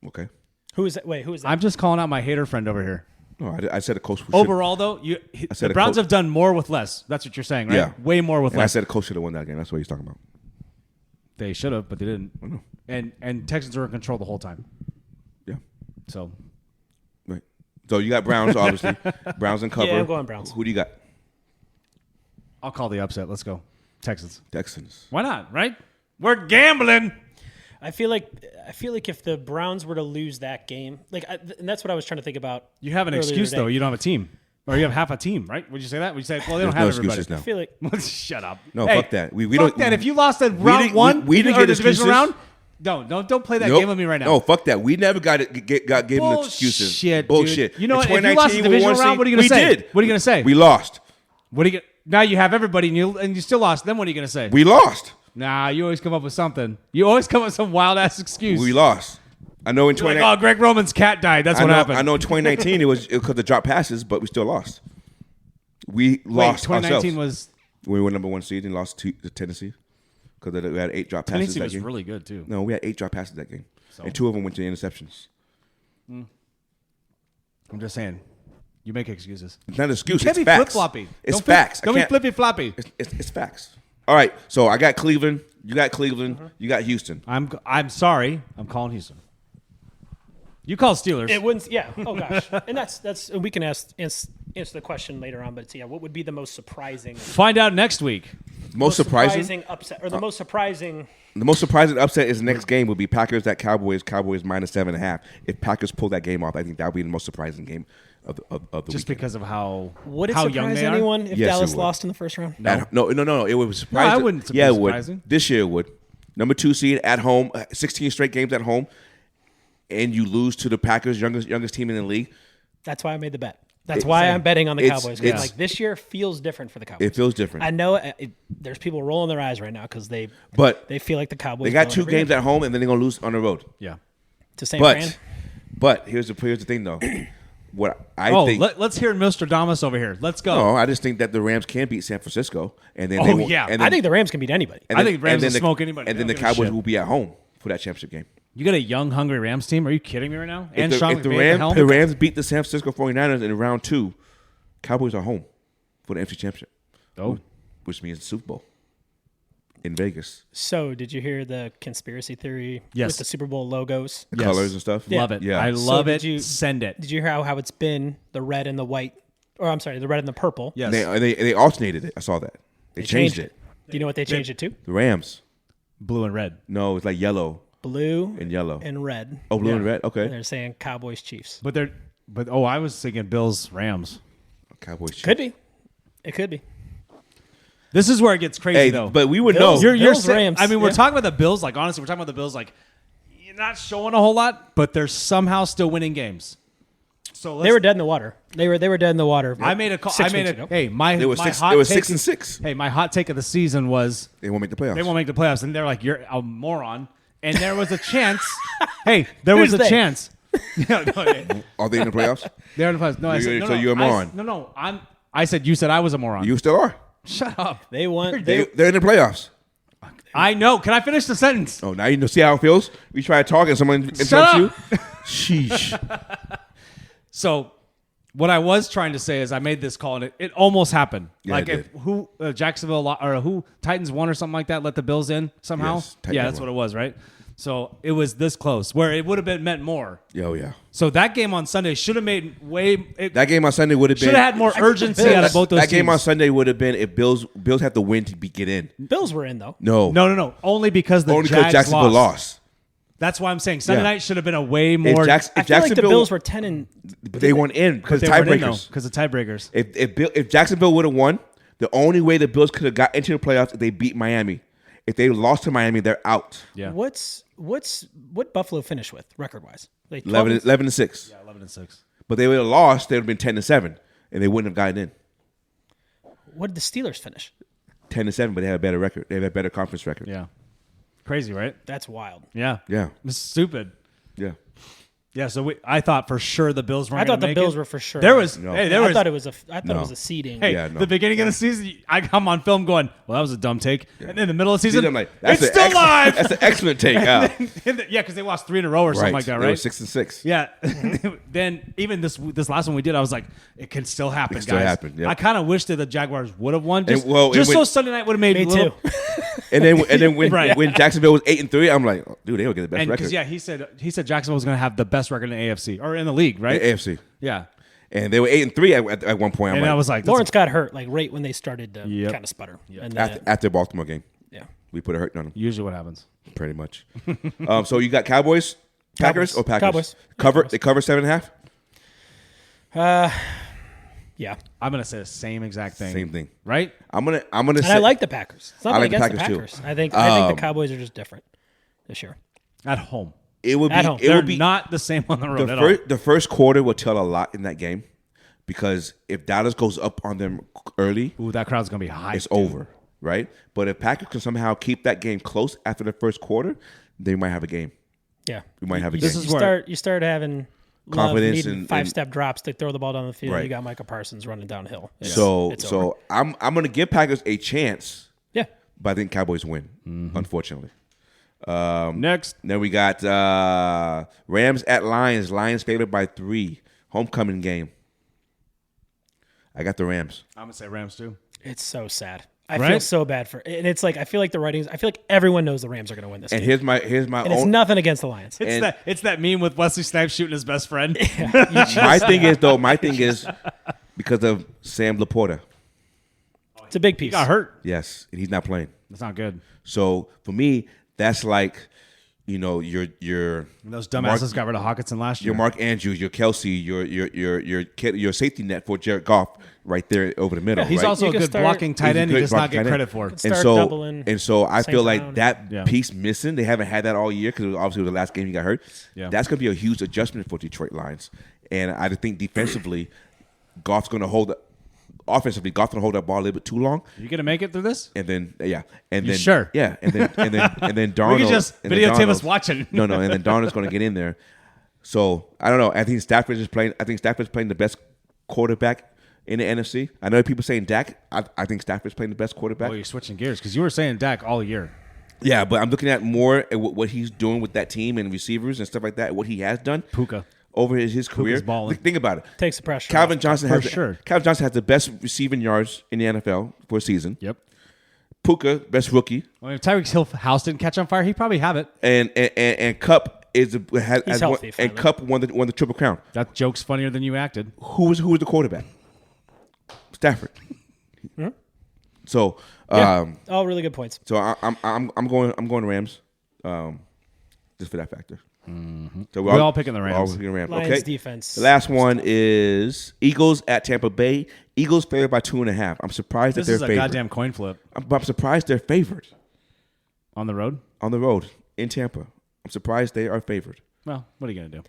Okay. Who is that? Wait, who is that? I'm just calling out my hater friend over here. No, I said a coach. Overall, though, said the a Browns coach- have done more with less. That's what you're saying, right? Yeah. Way more with And I less. said a coach should have won that game. That's what he's talking about. They should have, but they didn't. I know. And Texans were in control the whole time. Yeah. So Right. So you got Browns, obviously. Browns and cover. Yeah, I'm going Browns. Who do you got? I'll call the upset. Let's go. Texans. Texans. Why not, right? We're gambling. I feel like if the Browns were to lose that game, and that's what I was trying to think about. You have an earlier excuse, today. though. You don't have a team. Or you have half a team, right? Would you say that? Would you say, well, they don't There's have no everybody? excuses now. I feel like Shut up. No, Hey, fuck that. We fuck don't. that. If you lost at round didn't- one, we didn't or get the divisional excuses. round. Don't play that Nope. game with me right now. No, fuck that. We never got given excuses. Bullshit, dude. Bullshit. You know In what? If you lost the 2019, we divisional won round, what are you gonna say? We did. What are you gonna say? We lost. What are you gonna? Now you have everybody, and you still lost. Then what are you gonna say? We lost. Nah, you always come up with something. You always come up with some wild ass excuse. We lost. I know in You're like, 2019. Greg Roman's cat died. That's what happened. I know in 2019 it was because of drop passes, but we still lost. We Wait, lost 2019 ourselves. was. We were number 1 seed and lost to Tennessee because we had 8 drop passes 2019 that was game. really good too. No, we had 8 drop passes that game, and 2 of them went to interceptions. I'm just saying, you make excuses. It's not an excuse. You can't It's be facts. flip floppy. It's facts. Don't be flippy floppy. It's facts. All right, so I got Cleveland. You got Cleveland. You got Houston. I'm sorry. I'm calling Houston. You call Steelers. it wouldn't. Yeah. Oh gosh. And that's we can answer the question later on. But it's, what would be the most surprising? Find out next week. Most surprising. upset, or the most surprising. The most surprising upset is the next game would be Packers at Cowboys. Cowboys -7.5. If Packers pull that game off, I think that would be the most surprising game of the Just weekend. because of how Would it how surprise young they anyone if Yes, it Dallas would. lost in the first round? No, it would surprise. I wouldn't Yeah, it be would. surprising. This year it would. Number 2 seed at home, 16 straight games at home, and you lose to the Packers, youngest team in the league. That's why I made the bet. That's why I'm betting on the It's- Cowboys. 'Cause it's- like this year feels different for the Cowboys. It feels different. I know there's people rolling their eyes right now because they But feel like the Cowboys. they got blow 2 every games game. at home, and then they're gonna lose on the road. Yeah. to San Fran. But here's the thing though. What I Oh, think. let's hear Nostradamus over here. Let's go. No, I just think that the Rams can beat San Francisco, and then Oh, they won't, yeah. and I then, think the Rams can beat anybody. and I then- think Rams and then will smoke anybody. And They then the don't give a Cowboys shit. will be at home for that championship game. You got a young, hungry Rams team? Are you kidding me right now? And If Sean the McVay at the helm? Rams beat the San Francisco 49ers in round 2, Cowboys are home for the NFC Championship, Oh, which means the Super Bowl in Vegas. So, did you hear the conspiracy theory Yes. with the Super Bowl logos? The Yes. colors and stuff. love it. Yeah. I So love did it. you- Send it. Did you hear how it's been the red and the white? Or I'm sorry, the red and the purple. Yes. They alternated it. I saw that. They changed it. Do you know what they changed it to? The Rams. Blue and red. No, it's like yellow Blue and yellow. and red. Oh, blue and Yeah. red. Okay. And they're saying Cowboys Chiefs. But I was thinking Bills Rams. Cowboys. Chiefs. Could be. It could be. This is where it gets crazy Hey, though. but we would Bills- know. You're Bills, saying- Rams, I mean, we're yeah. talking about the Bills. Like honestly, we're talking about the Bills. Like you're not showing a whole lot, but they're somehow still winning games. So They were dead in the water. They were dead in the water. I made a call. 6 I made weeks a. ago. Hey, my It was my six. hot It was take 6 and is- 6. Hey, my hot take of the season was They won't make the playoffs. they won't make the playoffs, and they're like, you're a moron. and there was a chance. Hey, there was Who's a they? chance. No, Are they in the playoffs? they're in the playoffs. No, I said, So you're a moron. No. I said you said I was a moron. You still are. Shut up. They won. They're in the playoffs. I know. Can I finish the sentence? Oh, now you know. See how it feels? We try to talk and someone interrupts up. you. Sheesh. So, what I was trying to say is I made this call and it almost happened. Yeah, like it if Jacksonville or who Titans won or something like that, let the Bills in somehow. Yes, Titans yeah, that's won. what it was, right? So it was this close where it would have been meant more. Oh yeah. So that game on Sunday should have made That game on Sunday would have been. should have had more urgency out of both those That game teams. on Sunday would have been if Bills had to win to get in. Bills were in though. No. No. Only because the Only because Jags Jacksonville lost. That's why I'm saying Sunday Yeah. night should have been a way more. I feel like the Jacksonville, Bills were 10 and but they weren't in because tiebreakers. because of tiebreakers. If Jacksonville would have won, the only way the Bills could have got into the playoffs if they beat Miami. If they lost to Miami, they're out. Yeah, what Buffalo finish with record wise? Like 11-6. 11-6. But they would have lost. They would have been 10-7, and they wouldn't have gotten in. What did the Steelers finish? 10-7, but they had a better record. They had a better conference record. Yeah, crazy, right? That's wild. Yeah, Yeah. it's stupid. Yeah. Yeah, so I thought for sure the Bills weren't. I thought the make Bills it. were for sure. There was. No. Hey, there I was. thought it was it No. was a seeding. Hey, Yeah, no. the beginning of the season, I come on film going, "Well, that was a dumb take," and in the middle of the See, season, I'm like, that's it's an still ex- live. That's an excellent take. Yeah. Yeah, because they lost 3 in a row or something like that, They were right? 6-6. Yeah. Then even this last one we did, I was like, it can still happen, It can still guys. happen, yep. I kind of wish that the Jaguars would have won, just, And, well, just it so went- Sunday night would have made Me a little. too. And then when Right. when Jacksonville was 8-3, I'm like, oh, dude, they will get the best And record. because he said Jacksonville was going to have the best record in the AFC or in the league, right? AFC. Yeah. And they were 8-3 at one point. I'm And like, I was like, Lawrence got hurt like right when they started to Yep. kind of sputter. And then after the Baltimore game, yeah. we put a hurt on them, usually what happens. pretty much. So you got Cowboys, Packers, Cowboys. or Packers? Cowboys. Cover. They cover 7.5. Yeah. I'm going to say the same exact thing. Same thing. Right? I'm gonna And say I like the Packers. It's I nothing like the against the Packers, Packers. too. I think the Cowboys are just different this year. At home. it would be At home. it They're would be not the same on the road the at all. first the first quarter will tell a lot in that game because if Dallas goes up on them early, Ooh, that crowd's going to be high. it's over, right? But if Packers can somehow keep that game close after the first quarter, they might have a game. Yeah. We might have a This game. is where- You start having Confidence needing and- 5-step drops to throw the ball down the field. Right. You got Micah Parsons running downhill. It's So over. I'm gonna give Packers a chance, Yeah. but I think Cowboys win. Unfortunately. Next. Then we got Rams at Lions. Lions favored by 3. Homecoming game. I got the Rams. I'm going to say Rams too. It's so sad. I Right? feel so bad for and it's like I feel like the writings I feel like everyone knows the Rams are gonna win this And game. here's my And it's own. nothing against the Lions. It's that meme with Wesley Snipes shooting his best friend. My thing is because of Sam Laporta. It's a big piece. Got hurt. Yes, and he's not playing. That's not good. So for me, that's like, your Those dumbasses got rid of Hawkinson last year. your Mark Andrews, your Kelsey, your safety net for Jared Goff right there over the middle. He's right? also You a can good start- blocking tight He's a end. He good does not blocking get tight credit end. for it. Start doubling and so I St. feel like Brown. that Yeah. piece missing. They haven't had that all year because obviously it was the last game he got hurt. Yeah. That's going to be a huge adjustment for Detroit Lions. And I just think defensively, Goff's going to hold. Offensively, Goff's going to hold that ball a little bit too long. You gonna make it through this? And then You then sure? Yeah, and then Darnold. We could just and then videotape us Darnold's- watching. No, and then Darnold's going to get in there. So I don't know. I think Stafford's playing the best quarterback in the NFC. I know people saying Dak. I think Stafford's playing the best quarterback. Oh, you're switching gears because you were saying Dak all year. Yeah, but I'm looking at more at what he's doing with that team and receivers and stuff like that. What he has done Puka. over his career. balling. Think about it. Takes the pressure Calvin off. Johnson For has sure. Calvin Johnson has the best receiving yards in the NFL for a season. Yep. Puka, best rookie, Well, if Tyreek Hill house didn't catch on fire, he'd probably have it. and Cup has won, healthy, and finally. Cup won the Triple Crown. That joke's funnier than you acted. Who was the quarterback? Stafford. So All really good points. so I'm going Rams, just for that factor. So We're all picking the Rams. We're all picking the Rams. Lions Okay. defense. The last one is Eagles at Tampa Bay. Eagles favored by 2.5. I'm surprised This that is they're a favored. goddamn coin flip I'm surprised they're favored on the road. on the road in Tampa. I'm surprised they are favored. Well, what are you gonna do?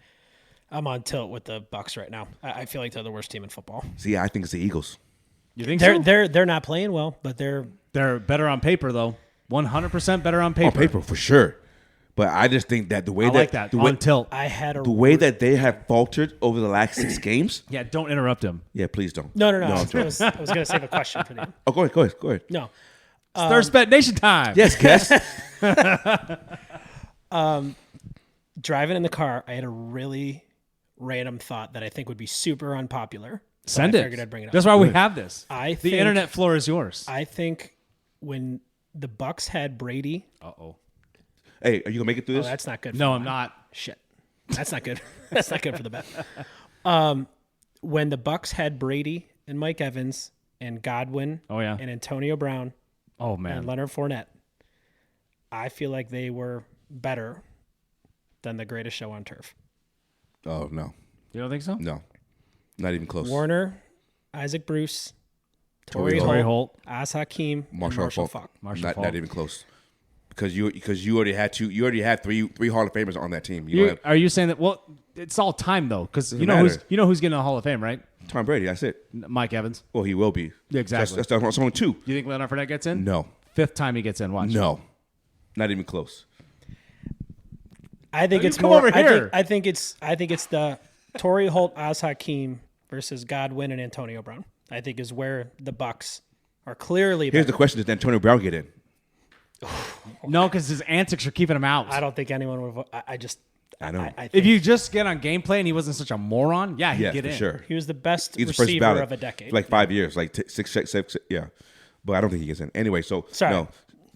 I'm on tilt with the Bucks right now. I feel like they're the worst team in football. See, I think it's the Eagles. You think so? They're not playing well, but they're They're better on paper though. 100% better on paper. On paper, for sure. But I just think that the way I like that. the way, On tilt. I had a the way that they have faltered over the last 6 games. Yeah, don't interrupt him. Yeah, please don't. No. I'm I was joking. going to save a question for them. Oh, go ahead. No. It's Thirst Bet Nation time. Yes, guest. Driving in the car, I had a really random thought that I think would be super unpopular. So Send I it. figured I'd bring it up. That's why we have this. I The think, internet floor is yours. I think when the Bucks had Brady, Uh-oh. Hey, are you gonna make it through this? that's not good. No, for I'm mine. not. Shit, that's not good. That's not good for the bet. When the Bucks had Brady and Mike Evans and Godwin, Oh, yeah. and Antonio Brown Oh, and man. Leonard Fournette, I feel like they were better than the greatest show on turf. Oh no, You don't think so? no, not even close. Warner, Isaac Bruce, Torrey Torrey Holt. Holt, Az Hakim, and Marshall Falk. Falk. Marshall Not Falk. even close. Because you already had three Hall of Famers on that team. You don't have Are you saying that? Well, it's all time though, because you know matter. who's getting a Hall of Fame, right? Tom Brady. That's it. Mike Evans. Well, he will be. Yeah, exactly. That's only 2. You think Leonard Fournette gets in? No, 5th time he gets in. Watch. no, not even close. I think You it's come more. over here. I think it's the Torrey Holt, Az Hakim versus Godwin and Antonio Brown. I think is where the Bucks are clearly Here's better. the question: Does Antonio Brown get in? No, because his antics are keeping him out. I don't think anyone would. I know. I think If you just get on gameplay and he wasn't such a moron, yeah, he'd Yeah, get for in. sure. he was the best He's the first receiver ballot of a decade. for like 5 years, like six, yeah. But I don't think he gets in anyway. So Sorry. no,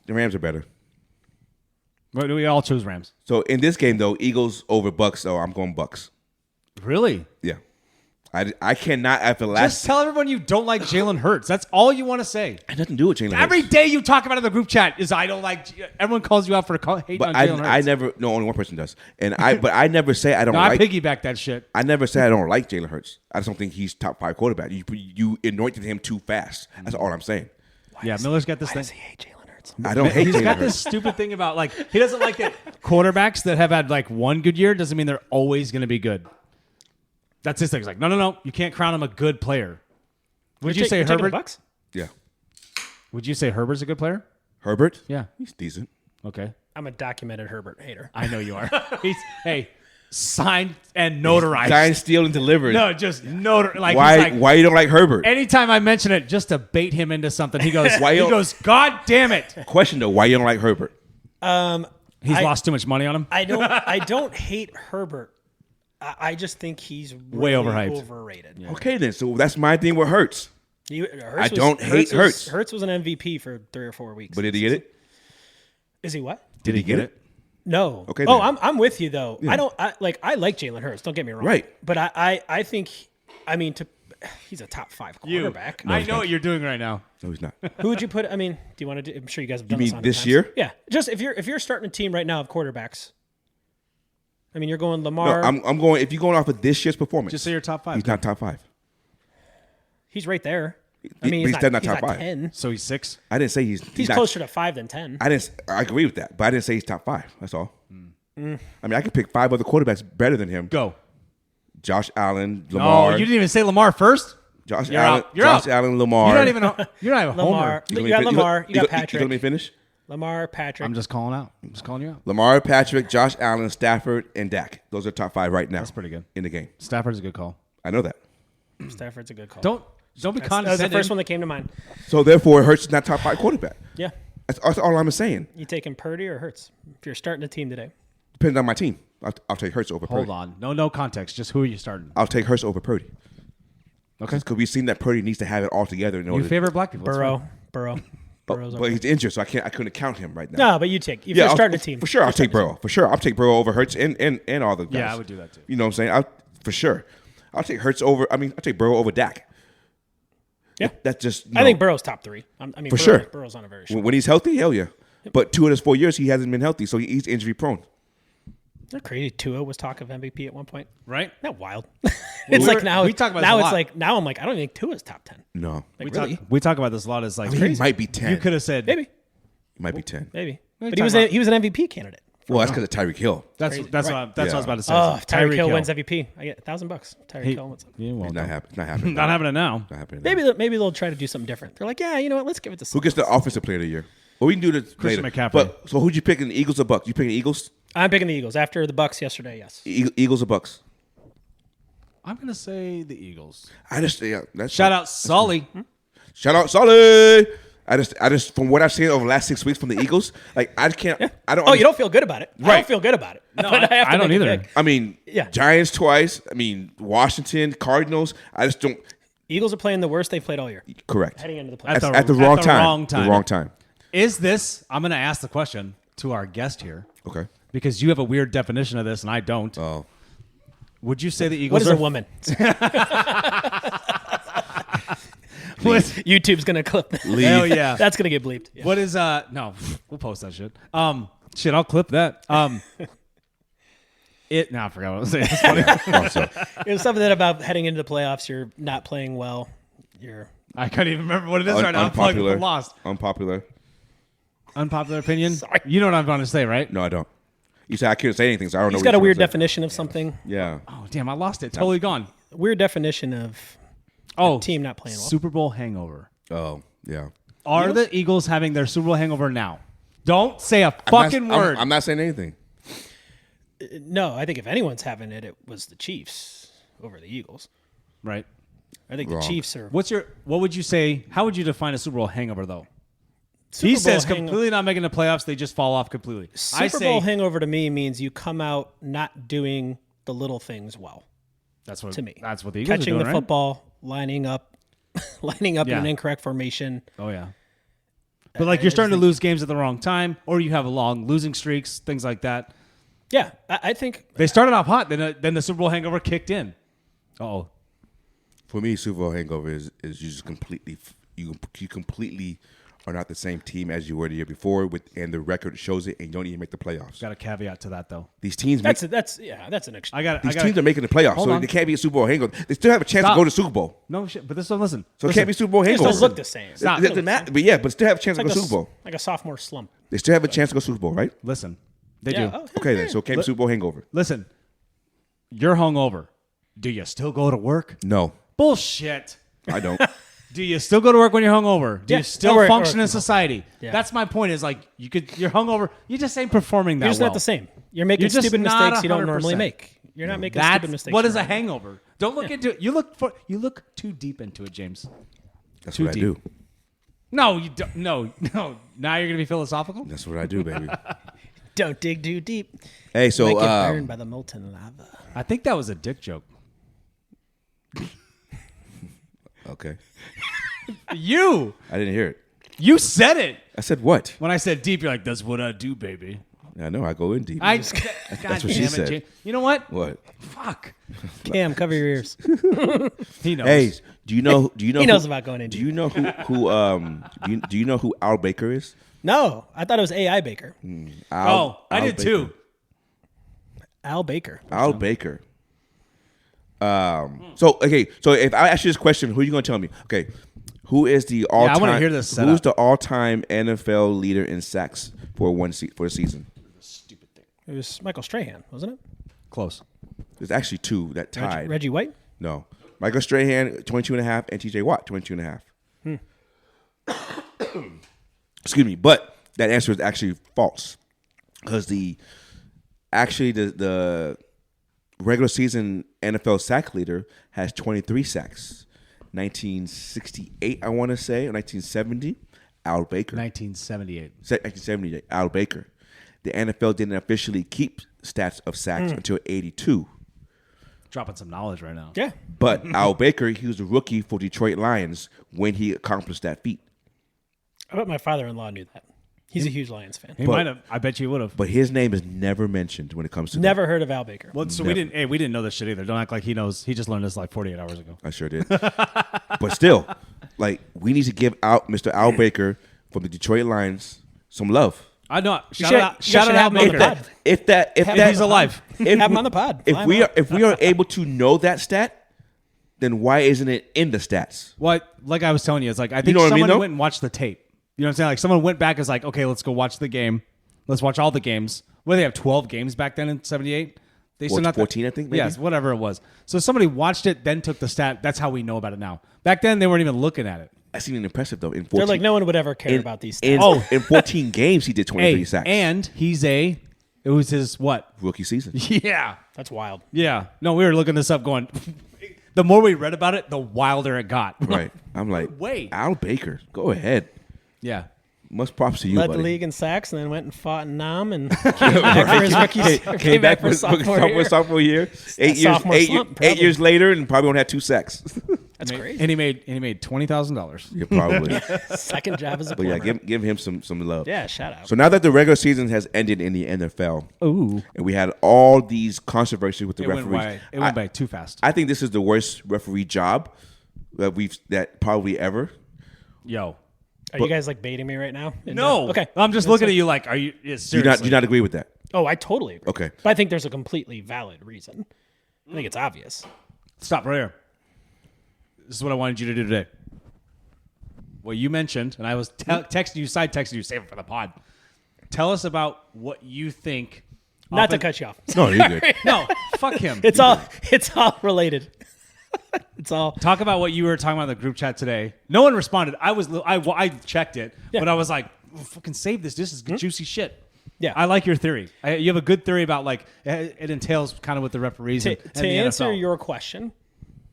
the Rams are better. But we all choose Rams. So in this game though, Eagles over Bucks. So I'm going Bucks. Really? Yeah, I cannot after last. Just tell everyone you don't like Jalen Hurts. That's all you want to say. It had nothing to do with Jalen Every Hurts. day you talk about it in the group chat is I don't like. Everyone calls you out for hating But on Jalen Hurts. I never. No, only one person does. And but I never say I don't No, like. I piggyback that shit. I never say I don't like Jalen Hurts. I just don't think he's top 5 quarterback. You anointed him too fast. That's all I'm saying. Yeah, Miller's got this Why thing. does he hate Jalen Hurts? I don't hate He's Jalen got Hurts. this stupid thing about like he doesn't like that quarterbacks that have had like one good year doesn't mean they're always going to be good. That's his thing. He's like, no, you can't crown him a good player. Would you say You're taking the Herbert? Bucks? Yeah, Would you say Herbert's a good player? Herbert. Yeah. He's decent. Okay. I'm a documented Herbert hater. I know you are. Hey, signed and notarized. Signed, steal, and delivered. No, just notarized. Like, why? he's like, Why you don't like Herbert? anytime I mention it, just to bait him into something, he goes, Why you- God damn it. Question though, why you don't like Herbert? He's lost too much money on him. I don't hate Herbert. I just think he's Way really overhyped. overrated. Okay, then. So that's my thing with Hurts. I don't hate Hurts. Hurts was an MVP for 3 or 4 weeks. But did he get it? Is he what? Did he get it? No. Okay, Oh, then. I'm with you though. I like Jalen Hurts. Don't get me wrong. Right. But I think he's a top 5 quarterback. I know what you're doing right now. No, he's not. Who would you put? I mean, do you want to do? I'm sure you guys have done mean this 100 this times. year? Yeah. Just if you're starting a team right now of quarterbacks. I mean, you're going No, Lamar. I'm going. If you're going off of this year's performance, Just say you're top 5. he's not top 5. he's right there. I But mean, he's still not he's top 5. 10. So he's 6. I didn't say he's He's not, closer to 5 than 10. I agree with that, but I didn't say he's top 5. That's all. I mean, I could pick 5 other quarterbacks better than him. Go. Josh Allen, Lamar. Oh, you didn't even say Lamar first? Josh You're Allen. out. You're Josh out. Allen, Lamar. You're not even a homer. Lamar. You got Lamar. You got You Patrick. let me finish. Lamar, Patrick. I'm just calling out. I'm just calling you out. Lamar, Patrick, Josh Allen, Stafford, and Dak. Those are top 5 right now. That's pretty good. In the game. Stafford's a good call. I know that. Stafford's a good call. Don't be That was the condescending. first one that came to mind. So therefore, Hurts is not top 5 quarterback. Yeah. That's all I'm saying. You taking Purdy or Hurts? If you're starting a team today. Depends on my team. I'll take Hurts over Hold Purdy. on. No context. Just who are you starting? I'll take Hurts over Purdy. Okay. Because we've seen that Purdy needs to have it all together in order. You favorite black people. That's fine. Burrow. Burrow's over. But he's injured, so I couldn't count him right now. No, but you take. If you're starting a team. For sure, I'll take Burrow. For sure, I'll take Burrow over Hurts and all the guys. Yeah, I would do that too. You know what I'm saying? For sure. I'll take Hurts over. I'll take Burrow over Dak. Yeah. That's just. I think Burrow's top 3. I mean, For sure. Burrow's on a very short. When he's healthy, hell yeah. But 2 of his 4 years, he hasn't been healthy, so he's injury prone. Isn't that crazy? Tua was talk of MVP at one point. Right? Isn't that wild? It's like now. we talk about this now a it's lot. like now I'm like I don't think Tua's top 10. No. Like We really? talk about this a lot. It's like He might be 10. you could have said Maybe. He might be 10. Maybe. What are But you he was talking he was an MVP candidate. Well, that's because of Tyreek Hill. That's Crazy. what Right. I was about to say. Oh, if Tyreek Hill Hill wins MVP, I get $1,000. Tyreek Hill wins. Yeah, well, It's not happening. It's not happening. not happening now. Not happening. now. Maybe they'll try to do something different. They're like, yeah, you know what? Let's give it to Who gets the offensive player of the year? Well, we can do this Christian later. McCaffrey. But so who'd you pick in the Eagles or Bucks? You picking the Eagles? I'm picking the Eagles after the Bucks yesterday. Yes. Eagles or Bucks? I'm going to say the Eagles. That's Shout out Sully. Shout out Solid. I just from what I've seen over the last 6 weeks from the Eagles, like I can't. Yeah. I don't. Oh, you don't feel good about it. I Right. don't feel good about it. No, But have to I don't make a either. pick. I mean, Yeah. Giants twice. I mean, Washington, Cardinals. I just don't. Eagles are playing the worst they've played all year. Correct. Heading into the playoffs. At the wrong time. The wrong time. Is this? I'm going to ask the question to our guest here Okay. because you have a weird definition of this and I don't. Oh. Would you say the Eagles What is are a woman? YouTube's gonna clip that. Hell yeah. That's gonna get bleeped. Yeah. What is no, we'll post that shit. Shit, I'll clip that. I forgot what I was saying. It's funny. It was something that about heading into the playoffs, you're not playing well. I can't even remember what it is right now. I'm plugged. I'm lost. Unpopular. Unpopular opinion. Sorry. You know what I'm going to say, right? No, I don't. You said I couldn't say anything, so I don't know. He's what got a you're weird trying to say. definition of something. Yeah. Oh damn, I lost it. Totally gone. Weird definition of team not playing well. Super Bowl hangover. Oh, yeah. Are the Eagles having their Super Bowl hangover now? Don't say a fucking word. I'm not saying anything. No, I think if anyone's having it, it was the Chiefs over the Eagles. Right. I think Wrong. the Chiefs are. What would you say? How would you define a Super Bowl hangover though? Super He Bowl says hangover- completely not making the playoffs. They just fall off completely. Super Bowl hangover to me means you come out not doing the little things well. That's what to me. That's what the Eagles Catching are doing, the right? football, lining up in Yeah. an incorrect formation. Oh yeah. But like you're starting to lose games at the wrong time, or you have a long losing streaks, things like that. Yeah, I think They started off hot, then the Super Bowl hangover kicked in. Oh, For me, Super Bowl hangover is you just completely you completely are not the same team as you were the year before, and the record shows it, and you don't even make the playoffs. got a caveat to that though. These teams, that's an extra. these teams are making the playoffs, Hold so on. they can't be a Super Bowl hangover. They still have a chance Stop. to go to Super Bowl, No shit, but this one, listen. so it can't be Super Bowl They hangover. still look the same. Stop. It doesn't matter, but yeah, but still have a chance to go to Super Bowl. Like a sophomore slump. They still have a chance to go to Super Bowl, right? Listen, they Yeah. do. Oh, Okay, then, so it can't be Super Bowl hangover. Listen, you're hungover. Do you still go to work? No, Bullshit. I don't. Do you still go to work when you're hungover? Do Yeah. you still Or- function or- in society? Yeah. That's my point. Is like you're hungover. You just ain't performing that You're just well. not the same. You're making You're just stupid not mistakes you don't normally 100%. make. You're not making That's stupid mistakes. what is a normally. hangover. Don't look into it. You look too deep into it, James. That's Too what deep. I do. No, you don't. No. Now you're gonna be philosophical. That's what I do, baby. Don't dig too deep. Hey, so Might get burned by the molten lava. I think that was a dick joke. okay, You I didn't hear it. said it I said what? when I said deep. You're like, that's what I do, baby. I know I go in deep. God what damn she it, said. James. You know what? What? Fuck. Cam, cover your ears. He knows. Hey, do you know? He knows about going in Do deep. you know do you know who Al Baker is? No, I thought it was AI Baker. Al, I Al did Baker. too. Al Baker. Al Baker. So if I ask you this question, who are you gonna tell me? Okay, who is the all-time? I wanna hear this setup. Who's the all-time NFL leader in sacks for the season? It was Michael Strahan, wasn't it? Close. There's actually two that tied. Reggie White. No, Michael Strahan 22 and a half, and TJ Watt 22 and a half. Excuse me, but that answer is actually false because the regular season NFL sack leader has 23 sacks. 1968, I want to say, or 1970, Al Baker. 1978. 1978, Al Baker. The NFL didn't officially keep stats of sacks until 82. Dropping some knowledge right now. Yeah. But Al Baker, he was a rookie for Detroit Lions when he accomplished that feat. I bet my father-in-law knew that. He's a huge Lions fan. He might have. I bet you would have. But his name is never mentioned when it comes to Never heard of Al Baker. Well, so we didn't know this shit either. Don't act like he knows. He just learned this like 48 hours ago. I sure did. But still, like, we need to give out Mr. Al Baker from the Detroit Lions some love. I know. should- Shout out you should Al have him on the Baker. pod. If that He's alive. Have him on the pod. Fly him out. if we are able to know that stat, then why isn't it in the stats? What? Like I was telling you, it's like I think know what I mean, someone though? went and watched the tape. You know what I'm saying? Like someone went back and was like, okay, let's go watch the game. Let's watch all the games. What do they have? 12 games back then in '78. They Or 14, I think, maybe? Yes, whatever it was. So somebody watched it, then took the stat. That's how we know about it now. Back then, they weren't even looking at it. That's even impressive though. In 14, They're like, no one would ever care in- about these in, stats. in 14 games, he did 23 sacks. and he's a It was his what? Rookie season. Yeah. That's wild. Yeah. No, we were looking this up going, the more we read about it, the wilder it got. Right. I'm like, Wait. Al Baker, go ahead. Yeah. Much props to you, Led buddy. the league in sacks and then went and fought in Nam and came back for his rookie. Came back for sophomore year. sophomore year. 8 years, sophomore slump, eight probably. years later, and probably only had 2 sacks. That's crazy. And he made $20,000. Yeah, probably. Second job as a But plumber. yeah, give him some love. Yeah, shout out. So now that the regular season has ended in the NFL, Ooh. and we had all these controversies with the It went referees, by too fast. I think this is the worst referee job that probably ever. Yo. Are you guys like baiting me right now? No. Okay. I'm just looking at you like, are you seriously? Do you not agree with that? Oh, I totally agree. Okay. But I think there's a completely valid reason. I think it's obvious. Stop right here. This is what I wanted you to do today. Well, you mentioned, and I was texting you, side texting you, save it for the pod. Tell us about what you think. Not to cut you off. No, you're good. No, fuck him. It's all related. It's all. Talk about what you were talking about in the group chat today. No one responded. I checked it, Yeah. but I was like, fucking save this. This is juicy shit. Yeah. I like your theory. You have a good theory about like it entails kind of with the referees. To and the answer NFL. your question,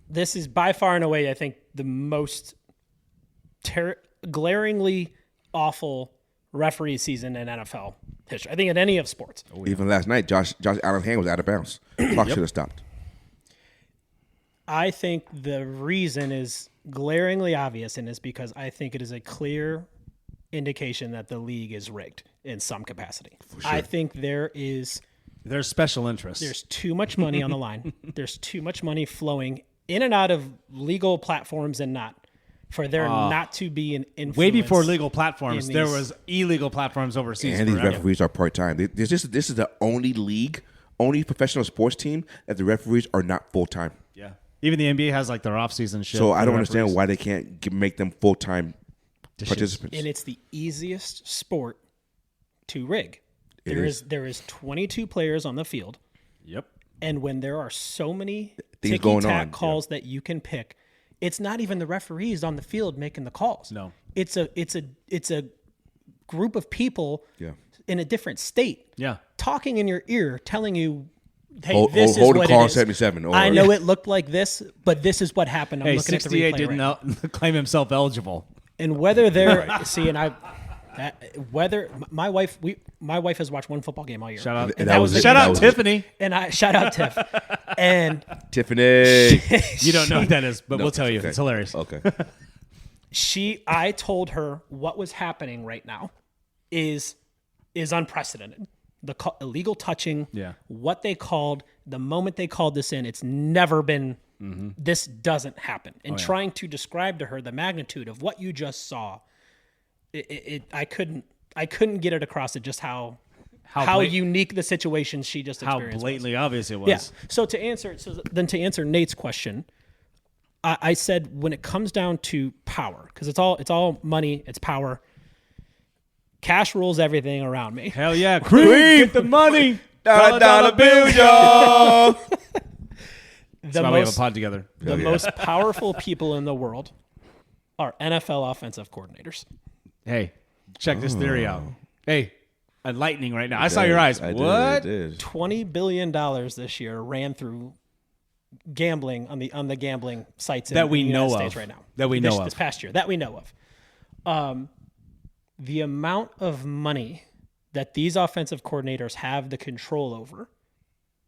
this is by far and away, I think, the most glaringly awful referee season in NFL history. I think in any of sports. Even last night, Josh Allen's hand was out of bounds. Clock should have stopped. I think the reason is glaringly obvious, and is because I think it is a clear indication that the league is rigged in some capacity. I think there's special interests. There's too much money on the line. There's too much money flowing in and out of legal platforms and not for there not to be an influence. Way before legal platforms, in there these- was illegal platforms overseas. And these forever. referees are part-time. This is the only professional sports team that the referees are not full-time. Yeah. Even the NBA has like their off-season shit. So I for don't referees. understand why they can't make them full-time participants. And it's the easiest sport to rig. It There is 22 players on the field, Yep. and when there are so many Things going on, ticky-tack calls that you can pick, it's not even the referees on the field making the calls. No. It's a group of people Yeah. in a different state Yeah. talking in your ear, telling you, hey, Hold- this hold- hold is a what call it on is. 77, or- I know it looked like this, but this is what happened. I'm Hey, looking at the 68 replay didn't right now. claim himself eligible. And whether they're see, and whether my wife has watched one football game all year. Shout out. And that was it. Shout That out was it. Tiffany. And I shout out Tiff. And Tiffany. You don't know who that is, but we'll tell you. Okay. It's hilarious. Okay. I told her what was happening right now is unprecedented. The illegal touching, Yeah. what they called, the moment they called this in, it's never been, this doesn't happen. And trying to describe to her the magnitude of what you just saw, I couldn't get it across it just how unique the situation she just How experienced was. blatantly obvious it was. Yeah. So to answer Nate's question, I said when it comes down to power, because it's all money, it's power. Cash rules everything around me. Hell yeah. Cream. Get the money. Dollar bill, y'all. That's why we have a pod together. The most powerful people in the world are NFL offensive coordinators. Hey, check this theory out. Hey, enlightening right now. I saw your eyes. I What? did. $20 billion this year ran through gambling on the gambling sites That we in the know United of. States right now. That we know of. This past year that we know of. The amount of money that these offensive coordinators have the control over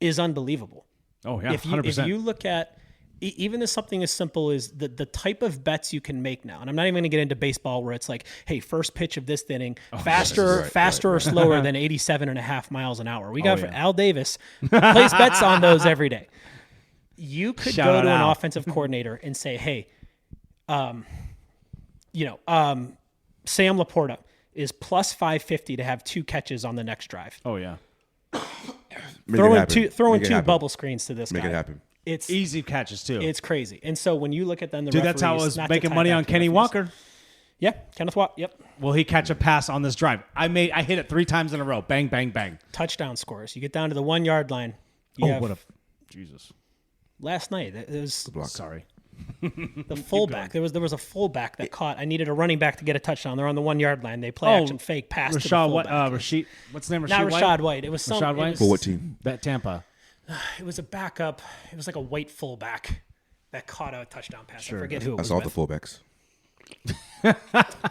is unbelievable. Oh, yeah, If 100%. you look at even as something as simple as the type of bets you can make now, and I'm not even going to get into baseball where it's like, hey, first pitch of this inning, faster or slower than 87.5 miles an hour. We got Al Davis plays bets on those every day. You could Shout go out to an Al. offensive coordinator and say, hey, Sam Laporta is plus 550 to have 2 catches on the next drive. Oh, yeah. Throwing Make it two happen. bubble screens to this Make guy. it happen. It's Easy catches, too. it's crazy. And so when you look at them, the Dude, that's how I referees, was not to making tie money back on to Kenny referees. Walker. Yeah, Kenneth Watt. Yep, Will he catch a pass on this drive? I hit it 3 times in a row. Bang, bang, bang. touchdown scores. You get down to the 1 yard line. You have- what a... Jesus. last night. It was Sorry. The fullback. There was a fullback that caught. I needed a running back to get a touchdown. They're on the 1 yard line. They play action fake pass to the fullback. What's the name? Not Rashad White. It was some. Rashad White? For what team? That Tampa. It was a backup. It was like a white fullback that caught a touchdown pass. I forget who it was. That's all with. the fullbacks.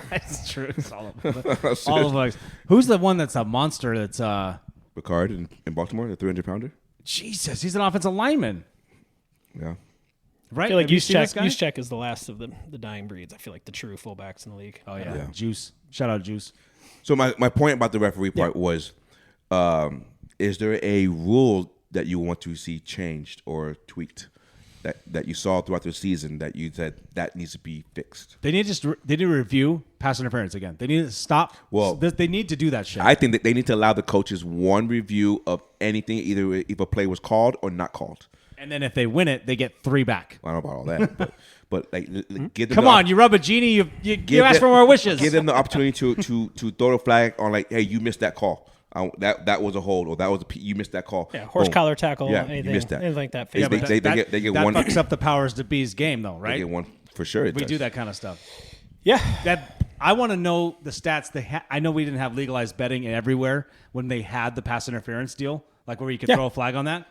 That's true. It's all of them. All of us. Who's the one that's a monster? That's McCarty in Baltimore, the 300-pounder. Jesus, he's an offensive lineman, Yeah. right? I feel like Have you seen this guy? Juszczyk is the last of the dying breeds. I feel like the true fullbacks in the league. Oh yeah. Yeah. Juice. Shout out Juice. So my point about the referee part was, is there a rule that you want to see changed or tweaked that you saw throughout the season that you said that needs to be fixed? They need to review pass interference again. They need to stop. Well, they need to do that shit. I think that they need to allow the coaches one review of anything, either if a play was called or not called. and then if they win it, they get 3 back. I don't know about all that, but like give them Come on, you rub a genie, you ask for more wishes. Give them the opportunity to throw the flag on, like, hey, you missed that call. That was a hold, or that was you missed that call. Yeah, horse Boom. collar tackle. Yeah, anything, you missed that. anything like that. Yeah, but they get that one. fucks up the powers to be's game, though, They right? get one for sure. We do that kind of stuff. Yeah. I want to know the stats. I know we didn't have legalized betting everywhere when they had the pass interference deal, like where you could throw a flag on that.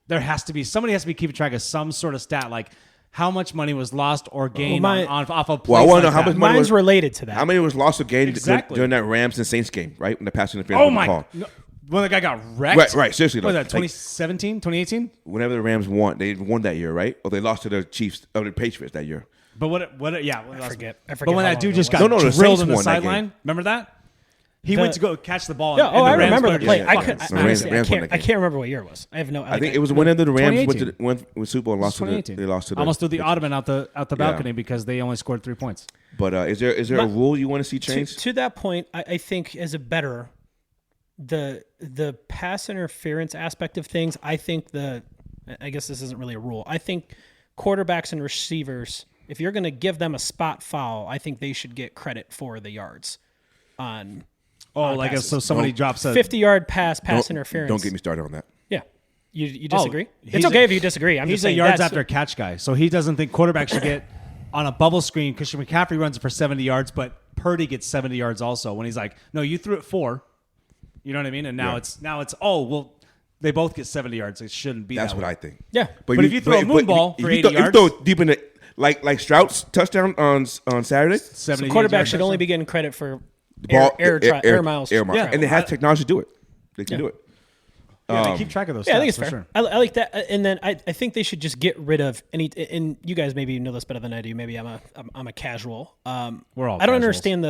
Somebody has to be keeping track of some sort of stat, like how much money was lost or gained off of. Well, I want to know how much money Mine's was related to that. How many was lost or gained Exactly. during that Rams and Saints game, right? When the pass interference was called. No, when the guy got wrecked. Right. Seriously, What was though. that? 2017, 2018. Whenever the Rams won, they won that year, right? Or they lost to the Chiefs or the Patriots that year. But what? Yeah, I forget. But when how that long dude ago just it got was. No, the drilled Saints in the won that sideline, game. remember that? He went to go catch the ball. Yeah, and the I Rams remember put the it play. in. I Fuck could. it. The Rams Honestly, won that I game. can't remember what year it was. I have no. I think it was whenever the Rams 2018. went to Super Bowl and lost to the 2018. they lost to the Almost threw the ottoman out the balcony because they only scored 3 points. But is there a rule you want to see changed? To that point, I think as a better, the pass interference aspect of things. I think I guess this isn't really a rule. I think quarterbacks and receivers, if you're going to give them a spot foul, I think they should get credit for the yards on. Like passes. so somebody drops a 50-yard pass interference. Don't get me started on that. Yeah. You disagree? he's It's okay if you disagree. I'm He's just a saying yards that's- after catch guy, so he doesn't think quarterbacks should get on a bubble screen. Christian McCaffrey runs it for 70 yards, but Purdy gets 70 yards also. When he's like, no, you threw it 4. You know what I mean? And now they both get 70 yards. It shouldn't be. That's that what way. I think. Yeah. But if you throw a moon ball for 80 if you yards- throw deep in it, like Stroud's touchdown on Saturday, 70 Quarterback yards should or only something. be getting credit for the ball air miles. air miles, Yeah. and they have technology to do it. They can do it. Yeah, they keep track of those. Yeah, I think stats, it's for fair. Sure. I like that, and then I think they should just get rid of any. And you guys maybe know this better than I do. Maybe I'm a casual. We're all. I don't casuals. understand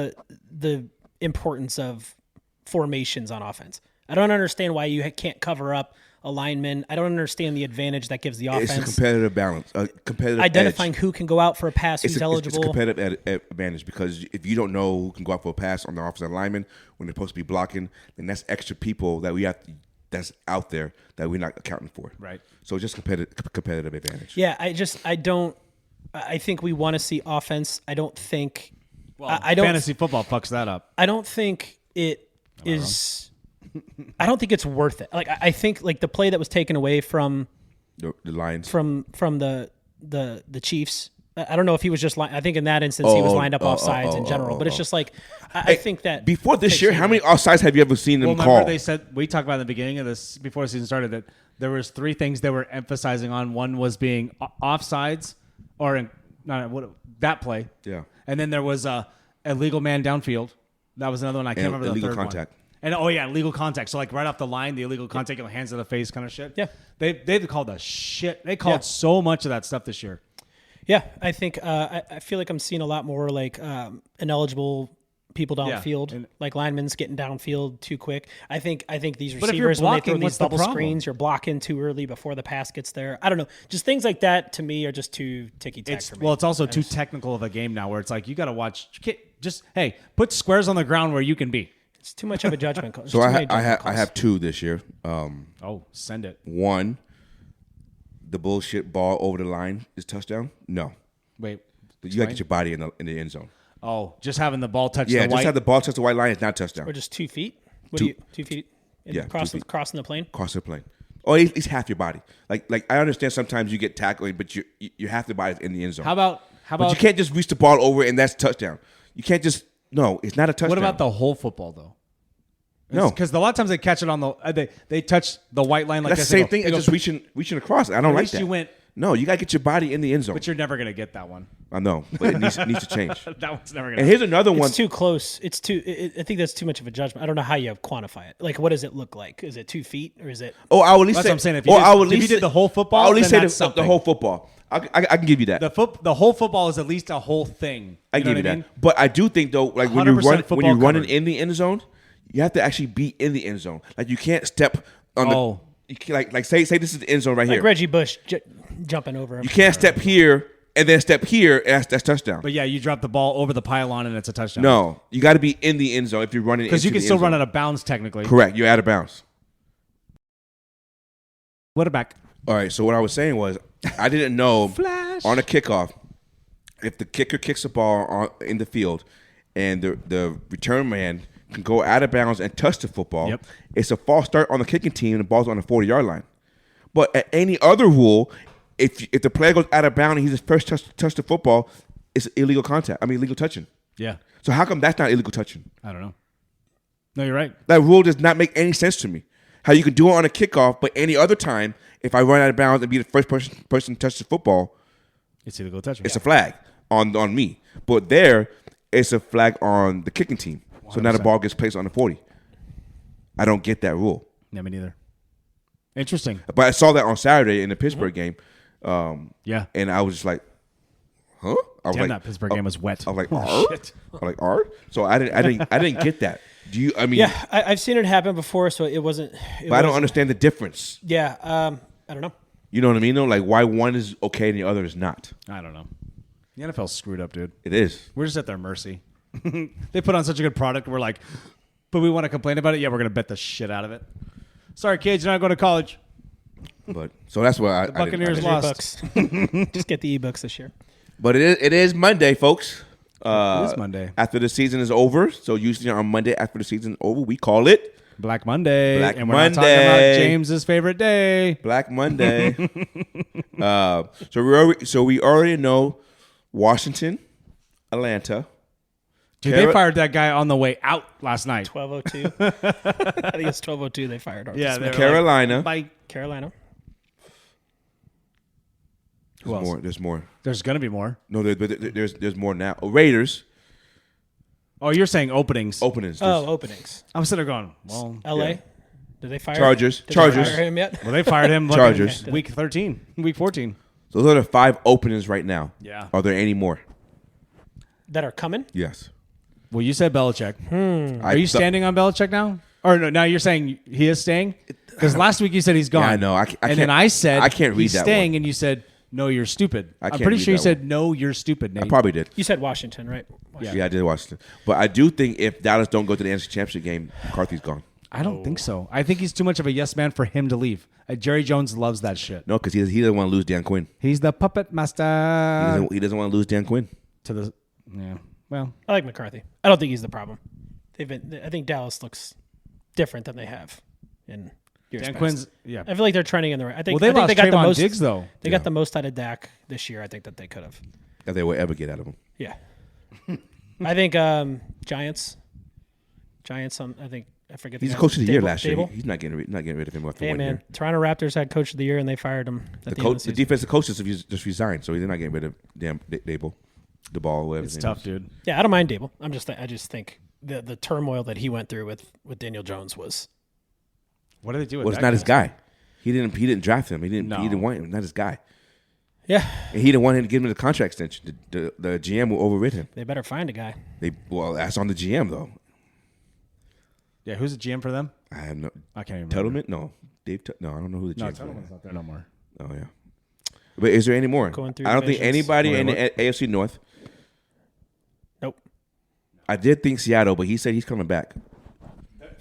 the importance of formations on offense. I don't understand why you can't cover up a lineman. I don't understand the advantage that gives the offense. It's a competitive balance, a competitive Identifying edge. who can go out for a pass, who's eligible. It's a competitive advantage because if you don't know who can go out for a pass on the offensive lineman when they're supposed to be blocking, then that's extra people that we have that's out there that we're not accounting for. Right. So it's just competitive advantage. Yeah, I think we want to see offense. I don't think. Well, I don't. fantasy football fucks that up. I don't think it is. I don't think it's worth it. Like I think like the play that was taken away from The Lions. from the Chiefs. I don't know if he was just. I think in that instance he was lined up off sides in general. But it's just like I think that Before this year, how many offsides have you ever seen them Remember call? they said we talked about in the beginning of this before the season started that there was 3 things they were emphasizing on. One was being offsides or that play. Yeah. And then there was a illegal man downfield. That was another one. I can't And remember the illegal third contact. one. And illegal contact. So like right off the line, the illegal contact, hands to the face kind of shit. Yeah. They've called the shit. They called so much of that stuff this year. Yeah, I think I feel like I'm seeing a lot more like ineligible people downfield, and- like linemen's getting downfield too quick. I think these But if you're receivers when they blocking, throw what's these the double problem? screens, you're blocking too early before the pass gets there. I don't know, just things like that to me are just too ticky tack for me. Well, it's also too technical of a game now where it's like you got to watch. Just put squares on the ground where you can be. It's too much of a judgment call. So I have 2 this year. Send it. One, the bullshit ball over the line is touchdown. No, Wait. you got to get your body in the end zone. Oh, just having the ball touch Yeah, the just white. have the ball touch the white line. It's not touchdown. or just 2 feet. 2 2 feet? Yeah, 2 feet. Crossing the plane. Cross the plane. or at least half your body. Like I understand sometimes you get tackled, but you half the body's in the end zone. How about But you can't just reach the ball over and that's touchdown. You can't just it's not a touchdown. what about the whole football though? No, because a lot of times they catch it on the they touch the white line like that's the same thing as just reaching across. I don't like that. You went, No, you gotta get your body in the end zone. but you're never gonna get that one. I know, but it needs to change. That one's never gonna. And here's another one. It's too close. It's too. I think that's too much of a judgment. I don't know how you quantify it. Like, what does it look like? Is it 2 feet or is it? Oh, I would at least That's say. what I'm saying. If you did the whole football, I would at least then say that's the something. whole football. I can give you that. The whole football is at least a whole thing. I You know give you what I that. mean? But I do think though, like when 100% you're football running covered. in the end zone, you have to actually be in the end zone. Like you can't step on Oh. the. You can, like say this is the end zone right Like here. Reggie Bush jumping over him. You can't step here and then step here, and that's touchdown. But yeah, you drop the ball over the pylon and it's a touchdown. No, you got to be in the end zone if you're running. because you into can the still end run zone. out of bounds technically. Correct, you're out of bounds. What a back. All right, so what I was saying was I didn't know Flash. on a kickoff if the kicker kicks the ball in the field and the return man can go out of bounds and touch the football. Yep. It's a false start on the kicking team and the ball's on the 40-yard line. But at any other rule, if the player goes out of bounds and he's the first touch the football, it's illegal contact. I mean, illegal touching. Yeah, So how come that's not illegal touching? I don't know. No, you're right. That rule does not make any sense to me. How you can do it on a kickoff, but any other time, if I run out of bounds and be the first person to touch the football, It's illegal touching. it's a flag on me. But there, it's a flag on the kicking team. So now the 100%. ball gets placed on the 40. I don't get that rule. Yeah, me neither. Interesting. But I saw that on Saturday in the Pittsburgh game, Yeah. and I was just like, huh? I was Damn, like, that Pittsburgh game was wet. I was like, Oh, "Arr?" shit. I was like, "Art?" So I didn't get that. Do you? I mean, Yeah, I've seen it happen before, so it wasn't. but I don't understand the difference. Yeah, I don't know. You know what I mean? Though, like why one is okay and the other is not. I don't know. The NFL's screwed up, dude. It is. We're just at their mercy. They put on such a good product. We're like, but we want to complain about it. Yeah, we're gonna bet the shit out of it. Sorry, kids, you're not going to college. But so that's why I Buccaneers didn't- lost. E-books. Just get the ebooks this year. But it is Monday, folks. It is Monday. After the season is over. So usually on Monday after the season is over, we call it Black Monday. Black and we're not talking Monday. about James's favorite day. Black Monday. So we already know Washington, Atlanta. Dude, they fired that guy on the way out last night. 12:02. I think it's 12:02. They fired Arthur Yeah, Smith. they were Carolina. Like, bye. Carolina. Who else? There's more. There's going to be more. No, there's more now. Oh, Raiders Oh, you're saying openings. openings. Oh, openings. I'm sitting there going, well, L.A. Yeah. Did they fire Chargers. Did Chargers. They fire him yet? well, they fired him like, Chargers. week 13, week 14. So those are the 5 openings right now. Yeah. Are there any more? That are coming? Yes. Well, you said Belichick. Are you standing on Belichick now? Or no, now you're saying he is staying? Because last week you said he's gone. Yeah, I know. I and can't- then I said I can't read he's that staying, one. and you said, no, you're stupid. I'm can't pretty read sure you that said, no, you're stupid, Nate. I probably did. You said Washington, right? Yeah, I did Washington. But I do think if Dallas don't go to the NFC Championship game, McCarthy's gone. I don't think so. I think he's too much of a yes man for him to leave. Jerry Jones loves that shit. No, because he doesn't want to lose Dan Quinn. He's the puppet master. He doesn't want to lose Dan Quinn. To the yeah. Well, I like McCarthy. I don't think he's the problem. I think Dallas looks different than they have in years Dan past. Quinn's yeah. I feel like they're trending in the right. I think. Well, they I think lost they got the Trayvon most. Diggs though. They got the most out of Dak this year. I think that they could have. That they will ever get out of him. Yeah. I think Giants. I think I forget. He's the the coach of the year Dable- last year. Dable? He's not getting rid of him after Hey 1 man, year. Toronto Raptors had coach of the year and they fired him. At the, end of The the defensive coach just resigned, so they're not getting rid of damn Dable, the ball. Whatever It's his name tough, is. dude. Yeah, I don't mind Dable. I just think the turmoil that he went through with Daniel Jones was. What do they do with Well, it's that not his guy. He didn't draft him. He didn't want him. Not his guy. Yeah, And he didn't want him to give him the contract extension. The GM will overrid him. they better find a guy. Well, that's on the GM though. Yeah, who's the GM for them? I have no. I can't even remember. Tuttleman? No, Dave. No, I don't know who the No, GM is. Tuttleman's not there no more. Oh yeah. But is there any more? Going through I don't think divisions. anybody Wait, in what? the AFC North. Nope. I did think Seattle, but he said he's coming back.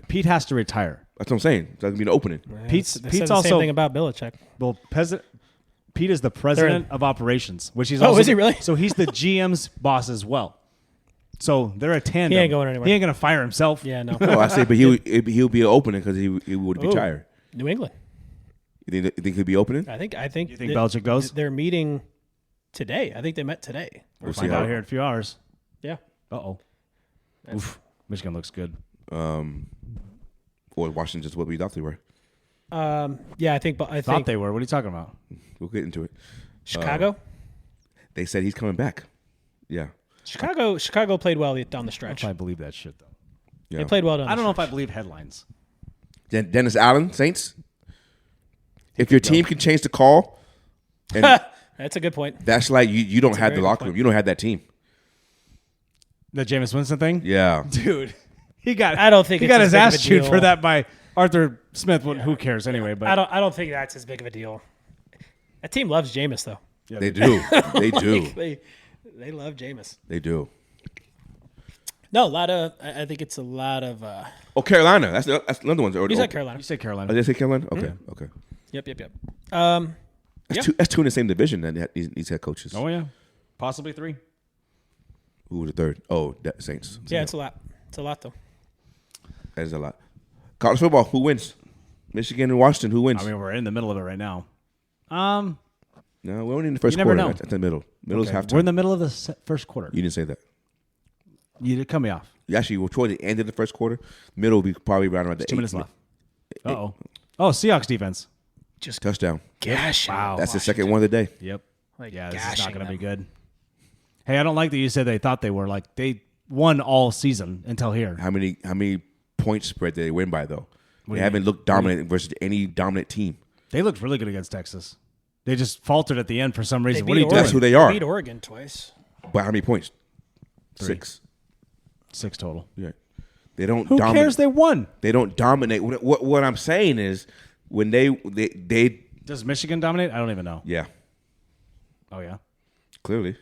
Pete has to retire. That's what I'm saying. That's gonna be the opening. Pete's They said the also same thing about Belichick. well, Pete is the president of operations, which he's Oh, also is he really? So he's the GM's boss as well. So they're a tandem. He ain't going anywhere. He ain't gonna fire himself. Yeah, no. Oh, I say, but he'll be an opening because he would Ooh. retire. New England. You think he'll be opening? I think. You think Belichick goes? They're meeting today. I think they met today. We'll find out here in a few hours. Yeah. Uh-oh. Oof. Michigan looks good. Or Washington just what we thought they were. Yeah, I think Thought they were. What are you talking about? We'll get into it. Chicago. They said he's coming back. Yeah. Chicago played well down the I don't stretch. know if I believe that shit, though. Yeah. They played well down the I don't know if stretch. I believe headlines. Dennis Allen, Saints. If your team can change the call, and That's a good point. that's like you don't have the very locker good room. You don't have that team. The Jameis Winston thing? Yeah. Dude. He got I don't think he it's got as his big of ass a chewed deal. for that by Arthur Smith. Who cares anyway? But I don't think that's as big of a deal. That team loves Jameis though. yeah, They do. They do. They love Jameis. They do. No, a lot of. I think it's a lot of. Oh, Carolina. That's another one. You said Carolina. You say Carolina. Oh, did I say Carolina? Okay. Okay. Yep. That's two in the same division. Then these head coaches. Oh, yeah. Possibly 3. Who was the third? Oh, Saints. Yeah, it's a lot. It's a lot though. That is a lot. College football. Who wins? Michigan and Washington. Who wins? I mean, we're in the middle of it right now. No, we're only in the first You never quarter. know. At the middle. Middle's Okay, halftime. we're in the middle of the first quarter. You didn't say that. You did cut me off. Actually, we're toward the end of the first quarter. Middle will be probably around the 2 minutes left. 8. Uh-oh. Oh, Seahawks defense. Touchdown. Gash. Wow. That's the second one of the day. Yep. Like Yeah, this is not gashing going to be them. good. Hey, I don't like that you said they thought they were. Like, they won all season until here. How many points spread did they win by though? do They you haven't looked dominant versus any dominant team. They looked really good against Texas. They just faltered at the end for some They reason. beat What are you Oregon. doing? That's who they are. Beat Oregon twice. By how many points? 3. 6. 6 total. Yeah. They don't Who dominate. cares? They won. They don't dominate. What I'm saying is when they Does Michigan dominate? I don't even know. yeah, Oh, yeah? clearly.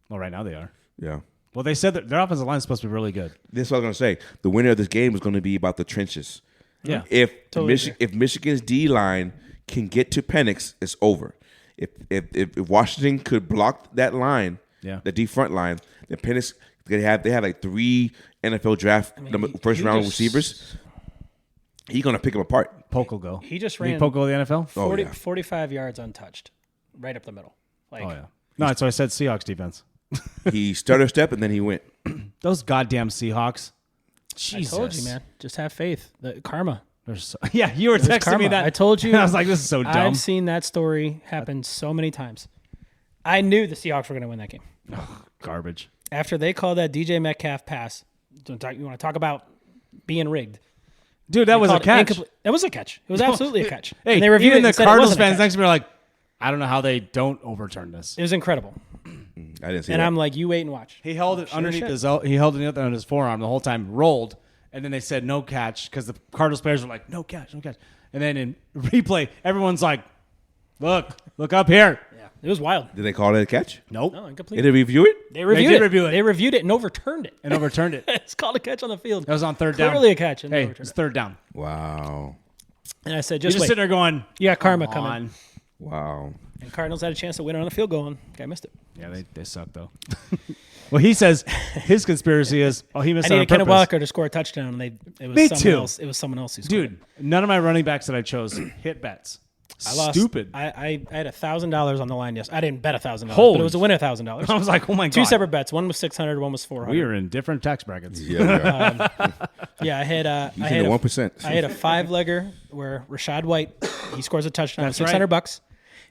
Well, right now they are. Yeah. Well, they said that their offensive line is supposed to be really good. This is what I was going to say. The winner of this game is going to be about the trenches. Yeah. If Totally agree. if Michigan's D line can get to Penix, it's over. If Washington could block that line, Yeah. the D front line, then Penix they have like 3 NFL draft first round receivers. He's gonna pick them apart. Polk will go. He just You think ran Polk will go to the NFL? 40, yeah. 45 yards untouched, right up the middle. Like, Oh, yeah. No, so I said Seahawks defense. He stutter step and then he went. Those goddamn Seahawks. I Jesus. told you, man. Just have faith. The karma. They're so, yeah, you were There's texting me karma. that. I told you. I was like, this is so dumb. I've seen that story happen so many times. I knew the Seahawks were going to win that game. Garbage. After they called that DJ Metcalf pass, you want to talk about being rigged? Dude, that was a Called catch. incomplete. That was a catch. It was absolutely a catch. Hey, and they reviewed even it the and said it Cardinals wasn't a fans catch. next to me are like, I don't know how they don't overturn this. It was incredible. I didn't see And that. I'm like, you wait and watch. He held it Sure underneath shit. his he held it on his forearm the whole time, rolled, and then they said no catch because the Cardinals players were like, no catch, no catch. And then in replay, everyone's like, look up here. Yeah, it was wild. Did they call it a catch? Nope. No, Did incomplete. they review it? They reviewed did it. review it. They reviewed it and overturned it. And overturned it. It's called a catch on the field. That was on third down. Clearly a catch. And they Hey, overturned it's it. third down. Wow. And I said, You're just just wait. sitting there going, You got karma come coming. on. Wow. And Cardinals had a chance to win it on the field goal, and guy missed it. Yeah, they suck though. Well, he says his conspiracy is, he missed I it on needed Kenneth purpose. Walker to score a touchdown, and it was Me someone too. else. It was someone else who scored. Dude, none of my running backs that I chose hit bets. I lost. Stupid. I had $1,000 on the line. Yes, I didn't bet $1,000, but Holy it was a winner $1,000. I was like, oh my god. Two separate bets. One was 600. One was 400. We are in different tax brackets. Yeah. We are. Yeah, I had. He's I in had the a, 1%. I had a 5-legger where Rashad White he scores a touchdown. That's $600.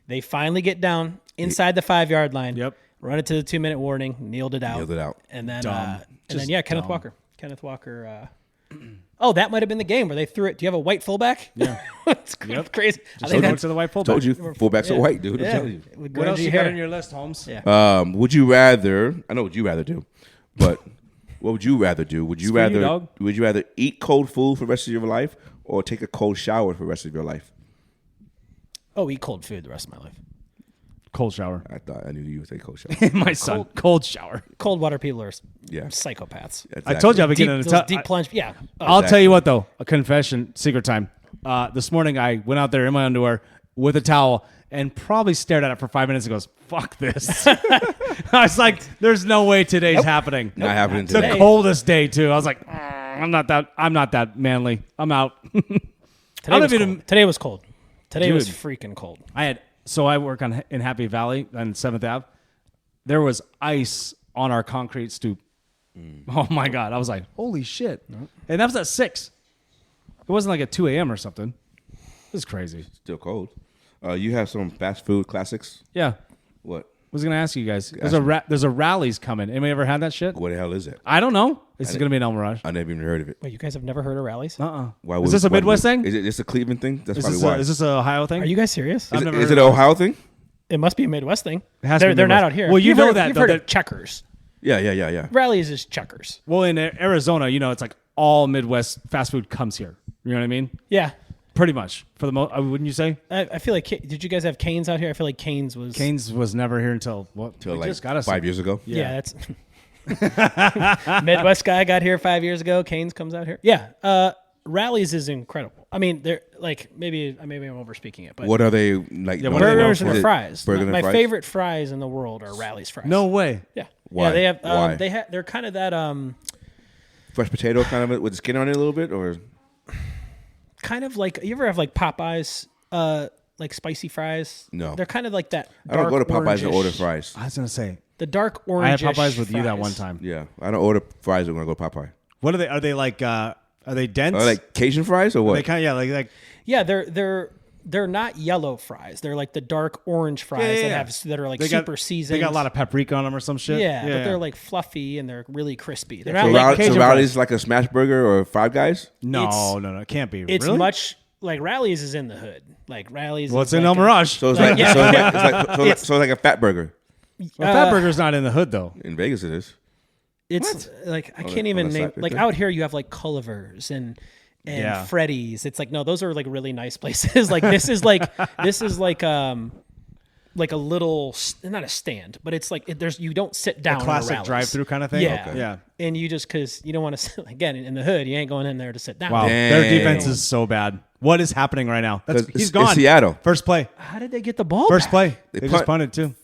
They finally get down inside the 5-yard line. Yep. Run it to the 2-minute warning. Kneeled it out. Nailed it out. And then, Dumb. Just Kenneth dumb. Walker. Kenneth Walker. Oh, that might have been the game where they threw it. Do you have a white fullback? Yeah. It's Yep. crazy. I Just think go that's to the white fullback. Told you, fullbacks are white, dude. I'm yeah. telling you. With What else grungy you got hair. on your list, Holmes? Yeah. Would you rather? I know what you rather do, but what would you rather do? Would you Screw you, rather? dog. Would you rather eat cold food for the rest of your life, or take a cold shower for the rest of your life? Oh, eat cold food the rest of my life. Cold shower. I knew you would say cold shower. My son, cold shower. Cold water people are Yeah. psychopaths. I told you I would get Deep, in a those t- deep plunge. Yeah. Oh, I'll tell you what though, a confession, secret time. This morning I went out there in my underwear with a towel and probably stared at it for 5 minutes and goes, "Fuck this." I was like, "There's no way today's happening." Not happening The today. coldest day too. I was like, I'm not that manly. I'm out. Today was cold. Today was cold. Today was Dude. freaking cold. I work in Happy Valley on 7th Ave. There was ice on our concrete stoop. Oh my God. I was like, holy shit. And that was at 6. It wasn't like at 2 a.m. or something. It was crazy. Still cold. You have some fast food classics. Yeah. What? I was going to ask you guys. There's a rallies coming. Anybody ever had that shit? What the hell is it? I don't know. This is going to be in El Mirage. I never even heard of it. Wait, you guys have never heard of rallies? Why Is this a Midwest thing? Is it just a Cleveland thing? That's Is probably this, why. is this an Ohio thing? Are you guys serious? Is never it heard an of Ohio thing? It must be a Midwest thing. It has to be They're not Midwest. out here. Well, you know that, You've though, heard that- of checkers. Yeah. Rallies is checkers. Well, in Arizona, it's like all Midwest fast food comes here. You know what I mean? Yeah. Pretty much. For the most, wouldn't you say? I feel like, did you guys have Canes out here? I feel like Canes was. Canes was never here until what? Till We like just got us 5 years ago. Yeah, that's. Midwest guy got here 5 years ago. Canes comes out here. Yeah. Rallies is incredible. I mean, they're like, maybe I'm overspeaking it, but What are they like? what are they known burgers and for? the fries. Burger and My fries? favorite fries in the world are Rallies fries. No way. Yeah. Why? Yeah, they have. Why? They're kind of that. Fresh potato kind of with the skin on it a little bit, or Kind of like, you ever have like Popeyes, like spicy fries? No. They're kind of like that. I don't go to dark Popeyes and order orangish- fries. I was gonna say The dark I orange. had Popeyes with you that one time. Yeah, I don't order fries when I go to Popeye. What are they? Are they like? Are they dense? Are they like Cajun fries or what? They kind of like. Yeah, they're not yellow fries. They're like the dark orange fries that are like They got- super seasoned. They got a lot of paprika on them or some shit. Yeah, but they're like fluffy and they're really crispy. They're so not like Cajun Rowdy's like a smash burger or Five Guys? no, it's- it can't be. it's really? much like Rallies is in the hood. Like Rallies. Well, is it's in like El Mirage. So it's like Yeah. it's like a fat burger. Well, Fat Burger's not in the hood though. In Vegas, it is. It's like I On can't the even side name. right Like there. out here, you have like Culliver's and Yeah. Freddy's. It's like no, those are like really nice places. Like this is like like a little not a stand, but it's like there's you don't sit down. A in classic Rallies. drive-through kind of thing. Yeah, Okay. Yeah. And you just because you don't want to sit again in the hood, you ain't going in there to sit down. Wow, their Dang. defense is so bad. What is happening right now? 'Cause He's it's gone. Seattle. First play. How did they get the ball? First back? play. They They just punt. punted too.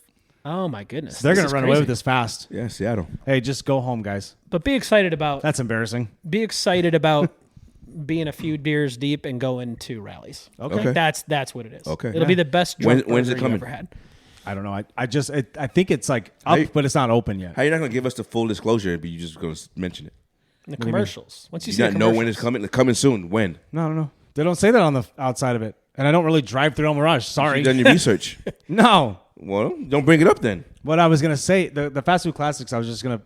Oh my goodness, They're This gonna is run away crazy. with this fast. Yeah, Seattle. Hey, just go home, guys. But be excited about That's embarrassing. being a few beers deep and going to Rallies. Okay. That's what it is. Okay. It'll be the best drunk When's it burger coming? you ever had. I don't know. I think it's like up, Hey. but it's not open yet. How you not gonna give us the full disclosure, but you just gonna mention it? In the commercials. Once you You see not the know when it's commercials. coming? It's coming soon. When? No. They don't say that on the outside of it. And I don't really drive through El Mirage. Sorry. You done your research? No. Well, don't bring it up then. What I was gonna say, the fast food classics. I was just gonna,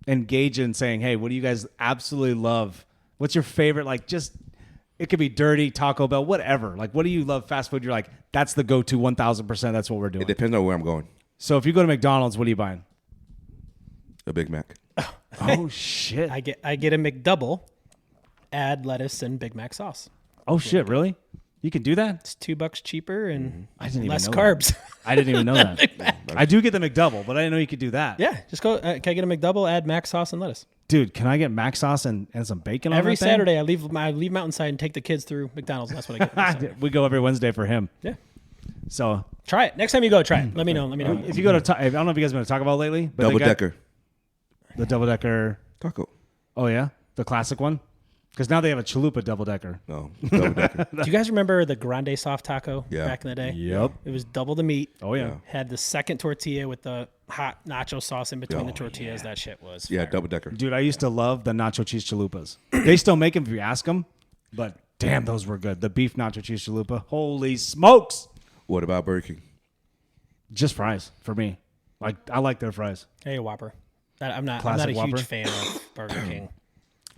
engage in saying, hey, what do you guys absolutely love? What's your favorite? Like, just it could be dirty Taco Bell, whatever. Like, what do you love fast food? You're like, that's the go-to 1,000%. That's what we're doing. It depends on where I'm going. So if you go to McDonald's, what are you buying? A Big Mac. Oh shit! I get a McDouble, add lettuce and Big Mac sauce. Oh shit! Really? You can do that? It's $2 cheaper and I didn't even less know carbs. I didn't even know that. I do get the McDouble, but I didn't know you could do that. Yeah, just go. Can I get a McDouble? Add Mac sauce and lettuce. Dude, can I get Mac sauce and some bacon on Every that thing? Saturday, I leave Mountainside and take the kids through McDonald's. And that's what I get. We go every Wednesday for him. Yeah, So try it. Next time you go, try it. Let me know. Let me know. if you go to, I don't know if you guys have been to Taco Bell lately, but Double they got decker. the double decker. Taco. Oh yeah, the classic one. Because now they have a chalupa double decker. No. Double decker. Do you guys remember the Grande soft taco Yeah. back in the day? Yep. It was double the meat. Oh yeah. Yeah. Had the second tortilla with the hot nacho sauce in between the tortillas. That shit was Yeah, fire. double decker. Dude, I used to love the nacho cheese chalupas. They still make them if you ask them, but damn, those were good. The beef nacho cheese chalupa. Holy smokes! What about Burger King? Just fries for me. Like I like their fries. Hey, Whopper. I'm not Classic a Whopper? huge fan of Burger King.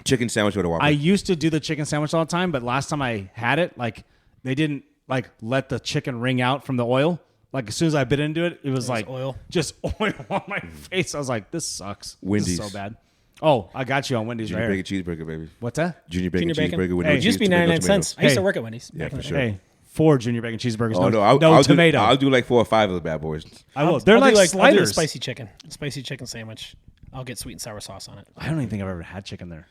Chicken sandwich with a Whopper. I used to do the chicken sandwich all the time, but last time I had it, like they didn't like let the chicken wring out from the oil. Like as soon as I bit into it, it was like oil? just oil on my face. I was like, this sucks. Wendy's. This is so bad. Oh, I got you on Wendy's Junior right here. bacon cheeseburger, baby. What's that? Junior bacon Junior bacon? cheeseburger with Hey, no It cheese. used to be tomato, 99 tomatoes. cents. I used to Hey. work at Wendy's. Yeah, back in for the sure. day. Hey, 4 junior bacon cheeseburgers. Oh no, no, no I'll tomato. I'll do like 4 or 5 of the bad boys. I will. They're I'll like do I'll do sliders. spicy chicken. Spicy chicken sandwich. I'll get sweet and sour sauce on it. I don't even think I've ever had chicken there.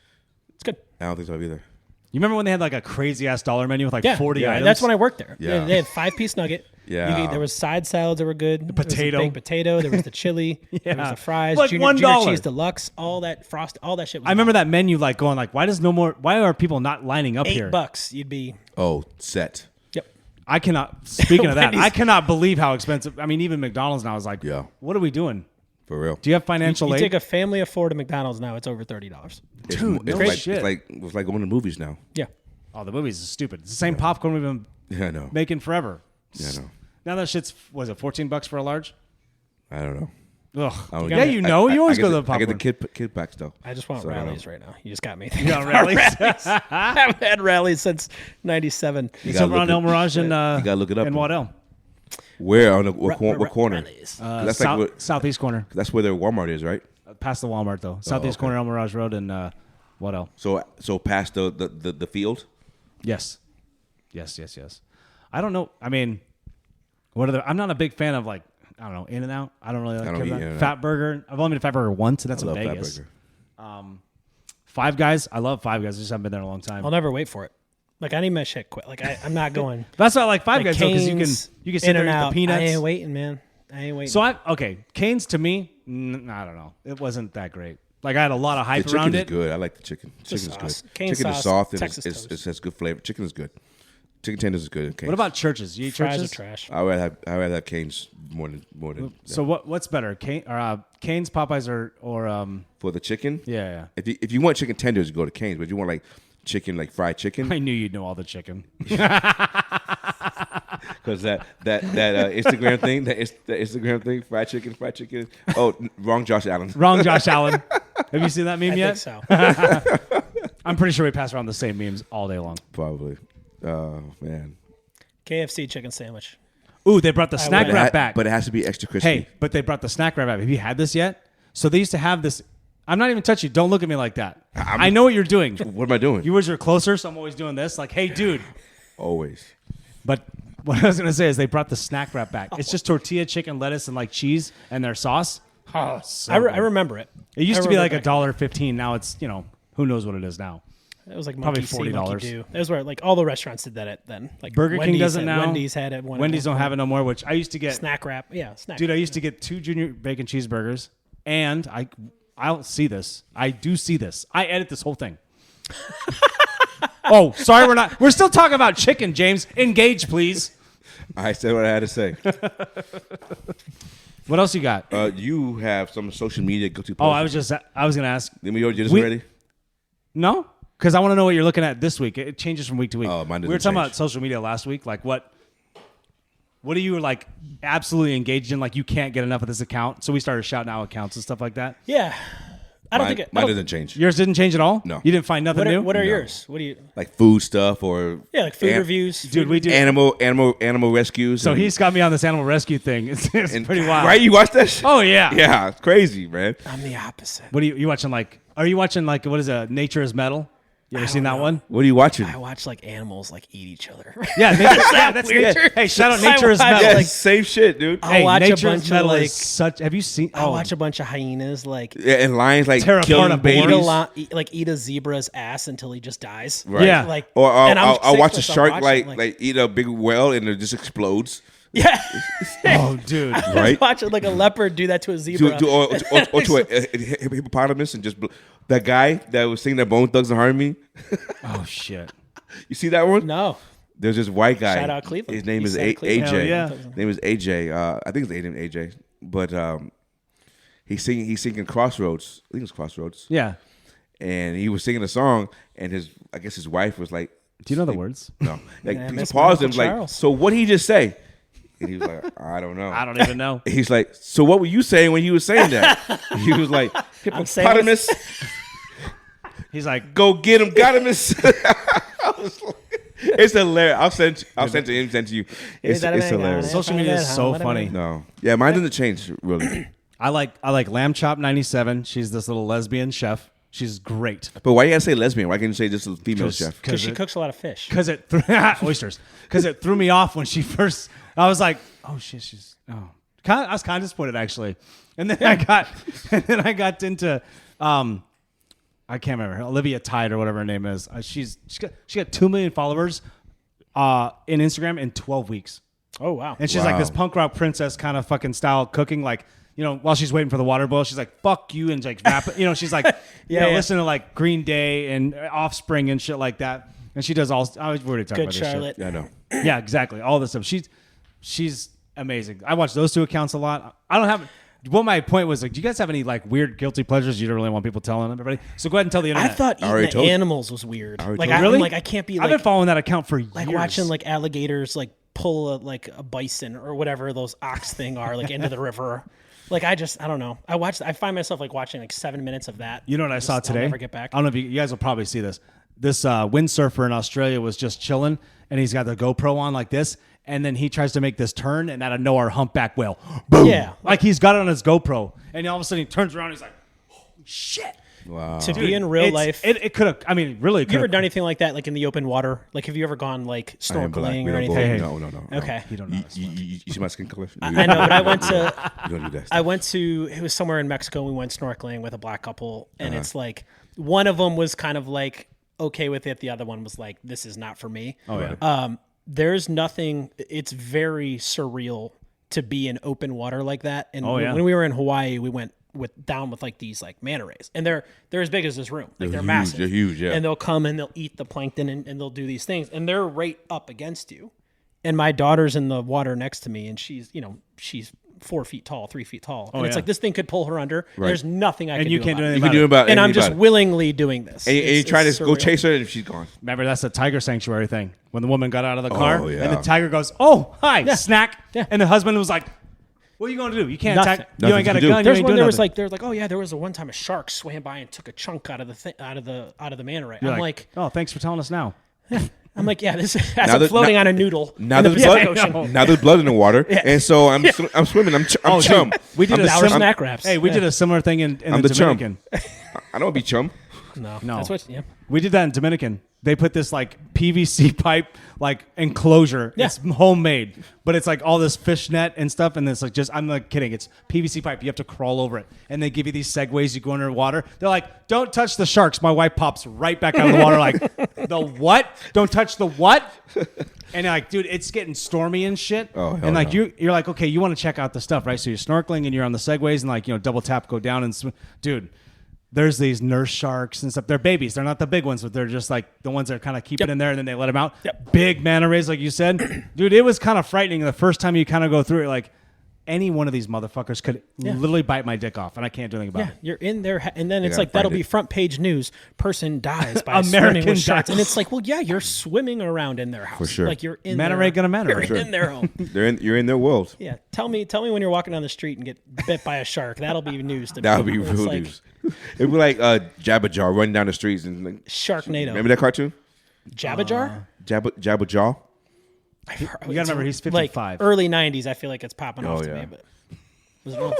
It's good. I don't think so either. You remember when they had like a crazy ass dollar menu with like 40 yeah, items? that's when I worked there. Yeah. They had 5-piece nugget. Yeah. There was side salads that were good. The potato. baked potato. There was the chili. There was Yeah. the fries. Like junior $1. cheese deluxe. All that all that shit was I remember that menu like going like, why are people not lining up here? $8. You'd be. Oh, set. Yep. I cannot. Speaking of that, Wendy's- I cannot believe how expensive. I mean, even McDonald's now is like, Yeah. what are we doing? For real. Do you have financial You aid? take a family of 4 to McDonald's now, it's over $30. Dude, no like, shit. it's like going to movies now. Yeah. Oh, the movies is stupid. It's the same popcorn we've been Yeah, I know. making forever. Yeah, I know. Now that shit's was it $14 for a large? I don't know. Ugh. I don't Yeah, you know. You always I go get to the I popcorn. get the kid packs though. I just want So I don't rallies know. right now. You just got me. You got rallies? I haven't had rallies since 97. You It's gotta over on look El Mirage and you gotta look it up. and Waddell. Where on the what corner? Rallies. That's South, like southeast corner. that's where their Walmart is, right? Past the Walmart though. Southeast okay. corner, El Mirage Road, and Waddell. So past the field. Yes. I don't know. I mean, what are the? I'm not a big fan of like I don't know In-N-Out. I don't really like I don't care eat about In-N-Out. Fat Burger. I've only been to Fat Burger once, and that's I in love Fat Vegas. Burger. Five Guys. I love Five Guys. I just haven't been there in a long time. I'll never wait for it. Like, I need my shit quick. Like, I'm not going. That's why I like Five Like Guys though, because Cane's, you can sit there and eat In-N-Out. the peanuts. I ain't waiting, man. I ain't waiting. So Cane's to me, I don't know. It wasn't that great. Like I had a lot of The hype chicken around is it. good. I like the chicken. Chicken is sauce. good. Cane Chicken is sauce, soft and Texas it toast. has good flavor. Chicken is good. Chicken tenders is good. What about churches? You eat Fries churches? are trash. I would have Cane's more than. So what's better, Cane's, Popeyes, or For the chicken. yeah? If you want chicken tenders, you go to Cane's. But if you want like chicken, like fried chicken, I knew you'd know all the chicken. because that Instagram thing, the Instagram thing, fried chicken. Oh, wrong, Josh Allen. Wrong, Josh Allen. Have you seen that meme I yet? think so. I'm pretty sure we pass around the same memes all day long. Probably. Oh man. KFC chicken sandwich. Ooh, they brought the snack would. wrap back. But it has to be extra crispy. Hey, but they brought the snack wrap back. Have you had this yet? So they used to have this. I'm not even touching you. Don't look at me like that. I know what you're doing. What am I doing? Yours are closer, so I'm always doing this. Like, hey, dude. Always. But what I was gonna say is they brought the snack wrap back. It's just tortilla, chicken, lettuce, and like cheese and their sauce. Oh, so I good. remember it. It used I to be like remember $1.15. Now it's who knows what it is now. It was like probably Monkey See, $40. Monkey Do. That was where like all the restaurants did that then. Like Burger King Wendy's doesn't had, now. Wendy's had it. Wendy's don't have it no more. Which I used to get. Snack wrap. Yeah, snack. Dude, I wrap. used to get 2 junior bacon cheeseburgers, and I don't see this. I do see this. I edit this whole thing. Oh, sorry, we're still talking about chicken, James. Engage, please. I said what I had to say. What else you got? You have some social media go to. Oh, I was gonna ask. Did we already do this We- already? No, because I want to know what you're looking at this week. It changes from week to week. Oh, mine we were doesn't talking change. about social media last week. Like what are you like absolutely engaged in? Like you can't get enough of this account. So we started shouting out accounts and stuff like that. Yeah. I don't think it. I Mine don't- doesn't change. Yours didn't change at all. No. You didn't find nothing new. What are No. yours? What do you? Like food stuff or Yeah, like food an- reviews. Dude, we do. animal rescues. So and- he's got me on this animal rescue thing. It's and- pretty wild. Right? You watch that shit? Oh yeah. Yeah, it's crazy, man. I'm the opposite. What are you watching? Like, are you watching like what is it? Nature is Metal. You ever seen that know. one? What are you watching? I watch like animals like eat each other. Yeah, that's weird? nature. Hey, shout out I Nature is watch, Metal. Yeah, like- same shit, dude. I'll Hey, watch a Nature bunch is of Metal like. is such. Have you seen? I'll watch a bunch of hyenas like Yeah, and lions like Tear apart killing a boar. babies. eat a zebra's ass until he just dies. Right. Yeah. Like Or and I'm I'll sick, watch a so I'm shark watching, like eat a big whale and it just explodes. yeah. Oh, dude. Right? Watching like a leopard do that to a zebra. Or to a hippopotamus and just that guy that was singing that Bone Thugs and Harmony. Oh shit. You see that one? No. There's this white guy. Shout out Cleveland. His name East is Side Cleveland. Hell AJ. yeah. His name is AJ. I think his name is AJ. But he's singing Crossroads. I think it's Crossroads. Yeah. And he was singing a song, and I guess his wife was like, Do you know the words? No. Like Yeah, he Miss paused him Michael like, Charles. so what did he just say? And he was like, I don't know. I don't even know. He's like, so what were you saying when you were saying that? He was like, I'm saying hippopotamus, He's like, go get him, got him. I was like, it's hilarious. I'll send to you. It's hilarious. Social media is so funny. No, yeah, mine doesn't change really. I like Lamb Chop 97. She's this little lesbian chef. She's great. But why you gotta say lesbian? Why can't you say just a female chef? Because she cooks a lot of fish. Because it oysters. Because it threw me off when she first. I was like, oh shit, she's I was kind of disappointed actually, and then I got into I can't remember Olivia Tide or whatever her name is. She got 2 million followers in Instagram in 12 weeks, Oh wow. and she's like Wow. this punk rock princess kind of fucking style cooking like. While she's waiting for the water boil, she's like, fuck you, and like rap it. She's like, Yeah. listen to like Green Day and Offspring and shit like that. And she does all. I was already talking Good about this Charlotte. Yeah, I know. shit. Yeah, exactly. All this stuff. She's amazing. I watch those two accounts a lot. I don't have. What my point was, like, do you guys have any like weird guilty pleasures you don't really want people telling everybody? So go ahead and tell the I internet. thought already eating told the you. animals was weird. already Like told you. Really? I'm like I can't be I've like been following that account for years. like watching like alligators like pull a bison or whatever those ox thing are like into the river. Like I don't know. I find myself like watching like 7 minutes of that. You know what I saw today? I'll never get back. I don't know if you guys will probably see this. This windsurfer in Australia was just chilling, and he's got the GoPro on like this, and then he tries to make this turn, and out of nowhere, humpback whale, boom! Yeah. Like he's got it on his GoPro, and all of a sudden he turns around, and he's like, "Holy shit!" Wow. To be in real It's- life. it could have. I mean, really, You ever done anything like that, like in the open water? Like, have you ever gone like I am black. snorkeling We or don't go- anything? No. Okay. You don't know. You see my skin color? I know, but I went to You don't do that. I went to it was somewhere in Mexico. We went snorkeling with a black couple, and Uh-huh. it's like one of them was kind of like okay with it. The other one was like, this is not for me. Oh yeah. There's nothing. It's very surreal to be in open water like that. And Oh, yeah. when we were in Hawaii, we went down with like these like manta rays, and they're as big as this room. Like they're huge. massive. They're huge, yeah. And they'll come and they'll eat the plankton and they'll do these things, and they're right up against you. And my daughter's in the water next to me, and she's 4 feet tall, 3 feet tall, and it's yeah. like this thing could pull her under. There's nothing I and can you do can't do about it. anything You can do about And I'm anything just about it. willingly doing this. And you It's try to go surreal. chase her, and she's gone. Remember, that's the tiger sanctuary thing. When the woman got out of the car, Oh, yeah. and the tiger goes, "Oh, hi, snack," and the husband was like, "What are you going to do? You can't Nothing. attack. You ain't got a Nothing to do. gun. You There's ain't one. doing There was nothing." like, oh yeah, there was one time a shark swam by and took a chunk out of the manta ray. You're I'm like, "Oh, thanks for telling us now." yeah, this as Now I'm that- floating now- on a noodle. Now in the there's Pacific blood. Ocean. Now there's blood in the water, and so I'm swimming. I'm Oh, chum. dude, we did I'm a Our similar snack wraps. Hey, we did a similar thing in I'm the the chum. Dominican. I don't want to be chum. No, No. that's what. Yeah, We did that in Dominican. They put this like PVC pipe like enclosure. Yeah. It's homemade, but it's like all this fish net and stuff. And it's like I'm not kidding. It's PVC pipe. You have to crawl over it, and they give you these segways. You go underwater. They're like, "Don't touch the sharks." My wife pops right back out of the water. Like, the what? Don't touch the what? And like, dude, it's getting stormy and shit. Oh, hell and like no. you're like, okay, you want to check out the stuff, right? So you're snorkeling and you're on the segways and like double tap, go down and dude. There's these nurse sharks and stuff. They're babies. They're not the big ones, but they're just like the ones that are kind of keep it in there and then they let them out. Yep. Big manta rays, like you said. Dude, it was kind of frightening the first time you kind of go through it. Like any one of these motherfuckers could literally bite my dick off and I can't do anything about yeah. it. You're in there, and then it's gotta like that'll find be it. front page news. Person dies by American swimming with sharks, dies. and it's like, well, yeah, you're swimming around in their house. For sure. Like you're in Manta their, ray gonna manta you're ray. Sure. in their home. You're in their world. Yeah, tell me when you're walking down the street and get bit by a shark. That'll be news to me. That would be It's real like news. It'd be like Jabba Jaw running down the streets and like, Sharknado. remember that cartoon? Jabba Jar? Jabba Jaw. You gotta remember, he's 55. Like early '90s. I feel like it's popping off to yeah. me. But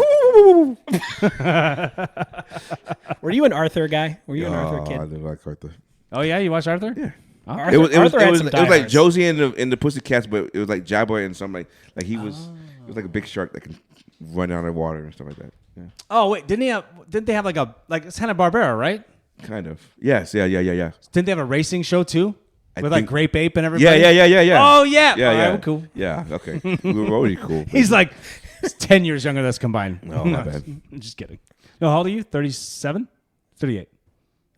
were you an Arthur guy? Were you an Arthur I kid? didn't like Arthur. Oh yeah, you watch Arthur? Yeah. Arthur, It was Arthur had some like diehards. Josie and the Pussycats, but it was like Jabba and something like he was. It was like a big shark that can run out of water and stuff like that. Yeah, Oh wait, didn't they have like it's Hanna-Barbera, right? kind of. Yes. Yeah. Didn't they have a racing show too? I With like think- Grape Ape and Yeah. everybody? Oh yeah. Yeah. All right, Yeah. well, cool. Yeah. Okay. We were already cool. He's like 10 years younger than us combined. Oh, my bad. I'm just kidding. No, how old are you? 37? 38.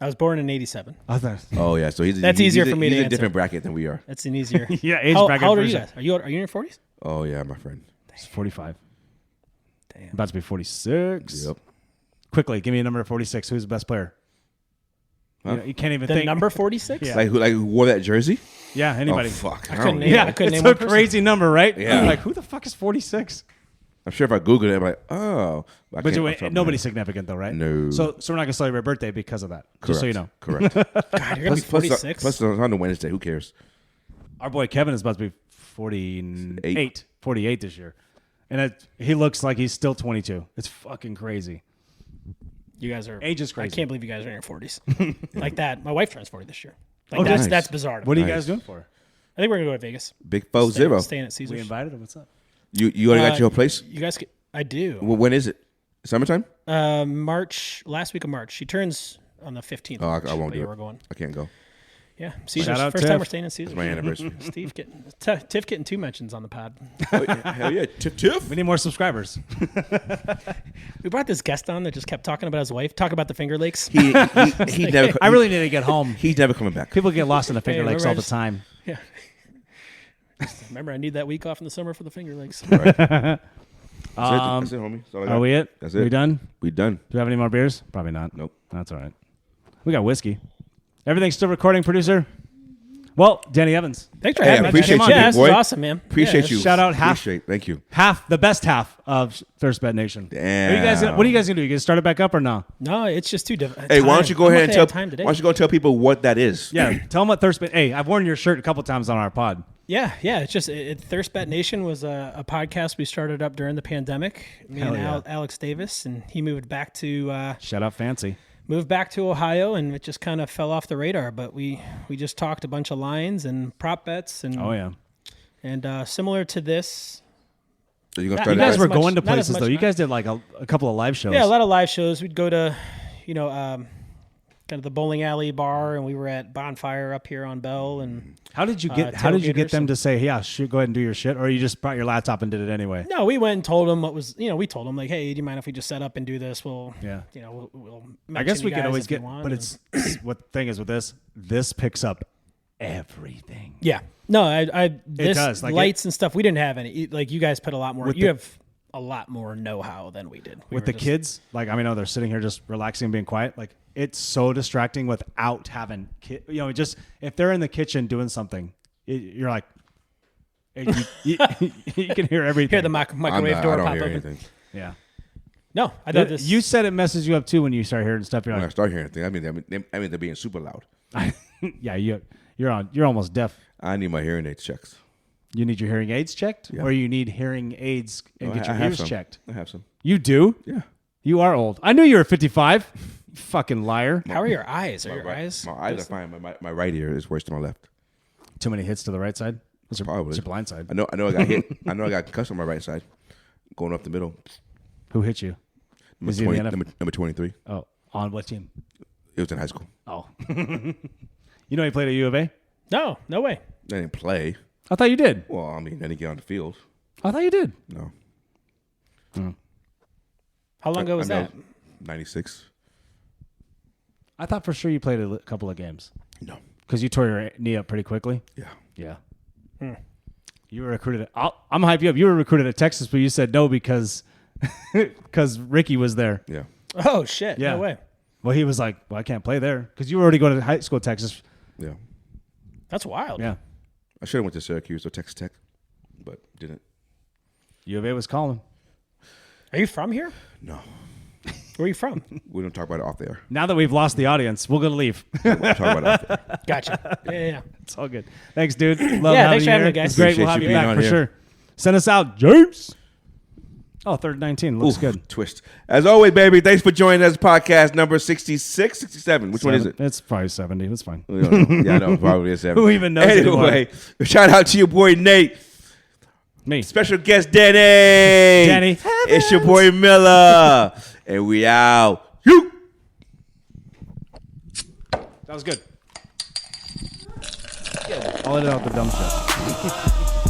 I was born in '87. I thought, Oh yeah. So That's easier for me He's to a answer. different bracket than we are. That's an easier. yeah, age How, bracket. how old are for you sure. guys? Are you in your 40s? Oh yeah, my friend. It's 45. Damn. About to be 46. Yep. Quickly, give me a number 46. Who's the best player? Huh? You can't even The think. number 46? Yeah. Like who wore that jersey? Yeah, anybody. Oh fuck. I I couldn't don't name know. Yeah, I couldn't it's name a one person. crazy number, right? Yeah. I'm like, who the fuck is 46? I'm sure if I Google it, I'm like, oh. I But can't off the top of my nobody's head. significant though, right? No. So we're not gonna celebrate your birthday because of that. Just so you know. Correct. God, you're going to be 46? Plus, it's on a Wednesday. Who cares? Our boy Kevin is about to be 48 this year, and he looks like he's still 22. It's fucking crazy. You guys are. Age is crazy. I can't believe you guys are in your 40s. Like that. My wife turns 40 this year. Like Oh, that's, nice. that's bizarre. to What are me. you Nice. guys doing for? I think we're going to go to Vegas. Big 4-0. Staying at Caesars. We invited him. What's up? You already got your place? You guys, I do. Well, when is it? Summertime? March, last week of March. She turns on the 15th. Oh, of March, I won't but do yeah, it. We're going. I can't go. Yeah, Caesar's Shout out first Tiff. time we're staying in Caesar's. It's my anniversary. Steve Tiff getting 2 mentions on the pod. Oh, yeah, hell yeah, Tiff. We need more subscribers. We brought this guest on that just kept talking about his wife, talking about the Finger Lakes. He never. I really need to get home. He's never coming back. People get lost in the Finger Hey, Lakes remember all I the just- time. Yeah. Remember, I need that week off in the summer for the Finger Lakes. Right. That's it, homie. That's all I got. Are we it? That's it. We done? We done. Do we have any more beers? Probably not. Nope. That's all right. We got whiskey. Everything's still recording, producer? Well, Danny Evans. Thanks for Hey, having I me. appreciate man. you, Yeah, big this boy. is awesome, man. Appreciate Yeah, you. Shout out half. Thank you. The best half of Thirst Bet Nation. Damn. What are you guys gonna do? You gonna start it back up or no? No, it's just too different. Hey, why don't you go ahead and tell? time today. Why don't you go tell people what that is? Yeah, tell them what Thirst Bet. Hey, I've worn your shirt a couple times on our pod. Yeah. It's just Thirst Bet Nation was a podcast we started up during the pandemic. Me Hell and yeah. Alex Davis, and he moved back to Shut up, fancy. Ohio, and it just kind of fell off the radar. But we just talked a bunch of lines and prop bets, and Oh yeah. and similar to this. So you're gonna You start You guys as were much- going to not as places much though. You now. guys did like a couple of live shows. Yeah, a lot of live shows. We'd go to, kind of the bowling alley bar, and we were at Bonfire up here on Bell, and How did you get? How did you get tailgaters them to say, "Yeah, go ahead and do your shit," or you just brought your laptop and did it anyway? no, we went and told them what was, we told them like, hey, do you mind if we just set up and do this? We'll, Yeah. we'll I guess mention we you could guys always if you get, want, but and- it's what thing is with this. This picks up everything. yeah, no, I this does, like lights and stuff. We didn't have any. Like you guys put a lot more. With You the- have a lot more know-how than we did. We With were the just- kids, like I know they're sitting here just relaxing and being quiet. Like it's so distracting without having just if they're in the kitchen doing something, you're like, you can hear everything. hear the microwave I door don't pop hear open. anything. Yeah. No, I thought this. You said it messes you up too when you start hearing stuff. You're When I like, start hearing anything, I mean they're being super loud. yeah, you're almost deaf. I need my hearing aids checked. You need your hearing aids checked, Yeah. or you need hearing aids and No, get I your have ears some. checked. I have some. You do? Yeah. You are old. I knew you were 55. You fucking liar. How are your eyes? Are your Right. eyes? My eyes are fine. My right ear is worse than my left. Too many hits to the right side. What's your, Probably. what's your blind side? I know I got hit. I know I got concussed on my right side, going up the middle. Who hit you? Number, Is he in 20, the NFL? number 23. Oh, on what team? It was in high school. Oh. You know he played at U of A? No, no way. I didn't play. I thought you did. Well, I mean, I didn't get on the field. I thought you did. No. How long ago was that? 96. I thought for sure you played a couple of games No. because you tore your knee up pretty quickly. Yeah. Yeah. You were recruited. I'm gonna hype you up. You were recruited at Texas, but you said no because Ricky was there. Yeah. Oh shit! Yeah. No way. Well, he was like, "Well, I can't play there because you were already going to high school at Texas." Yeah. That's wild. Yeah. I should have went to Syracuse or Texas Tech, but didn't. U of A was calling. Are you from here? No. Where are you from? We don't talk about it off there. Now that we've lost the audience, we're gonna leave. We'll talk about it off there. Gotcha. Yeah. It's all good. Thanks, dude. Love Yeah, having thanks you for having here. me, guys. It's great. Appreciate We'll have you you being back on for here. sure. Send us out, James. Oh, 3rd and 19. Looks Ooh, good. Twist. As always, baby, thanks for joining us. Podcast number 66, 67. Which one is it? It's probably 70. That's fine. We don't know. Yeah, I know. Probably is 70. Who even knows Anyway, shout out to your boy Nate. Me. Special guest Danny. Danny. It's your boy Miller. And we out. You. That was good. I'll edit out the dumb shit.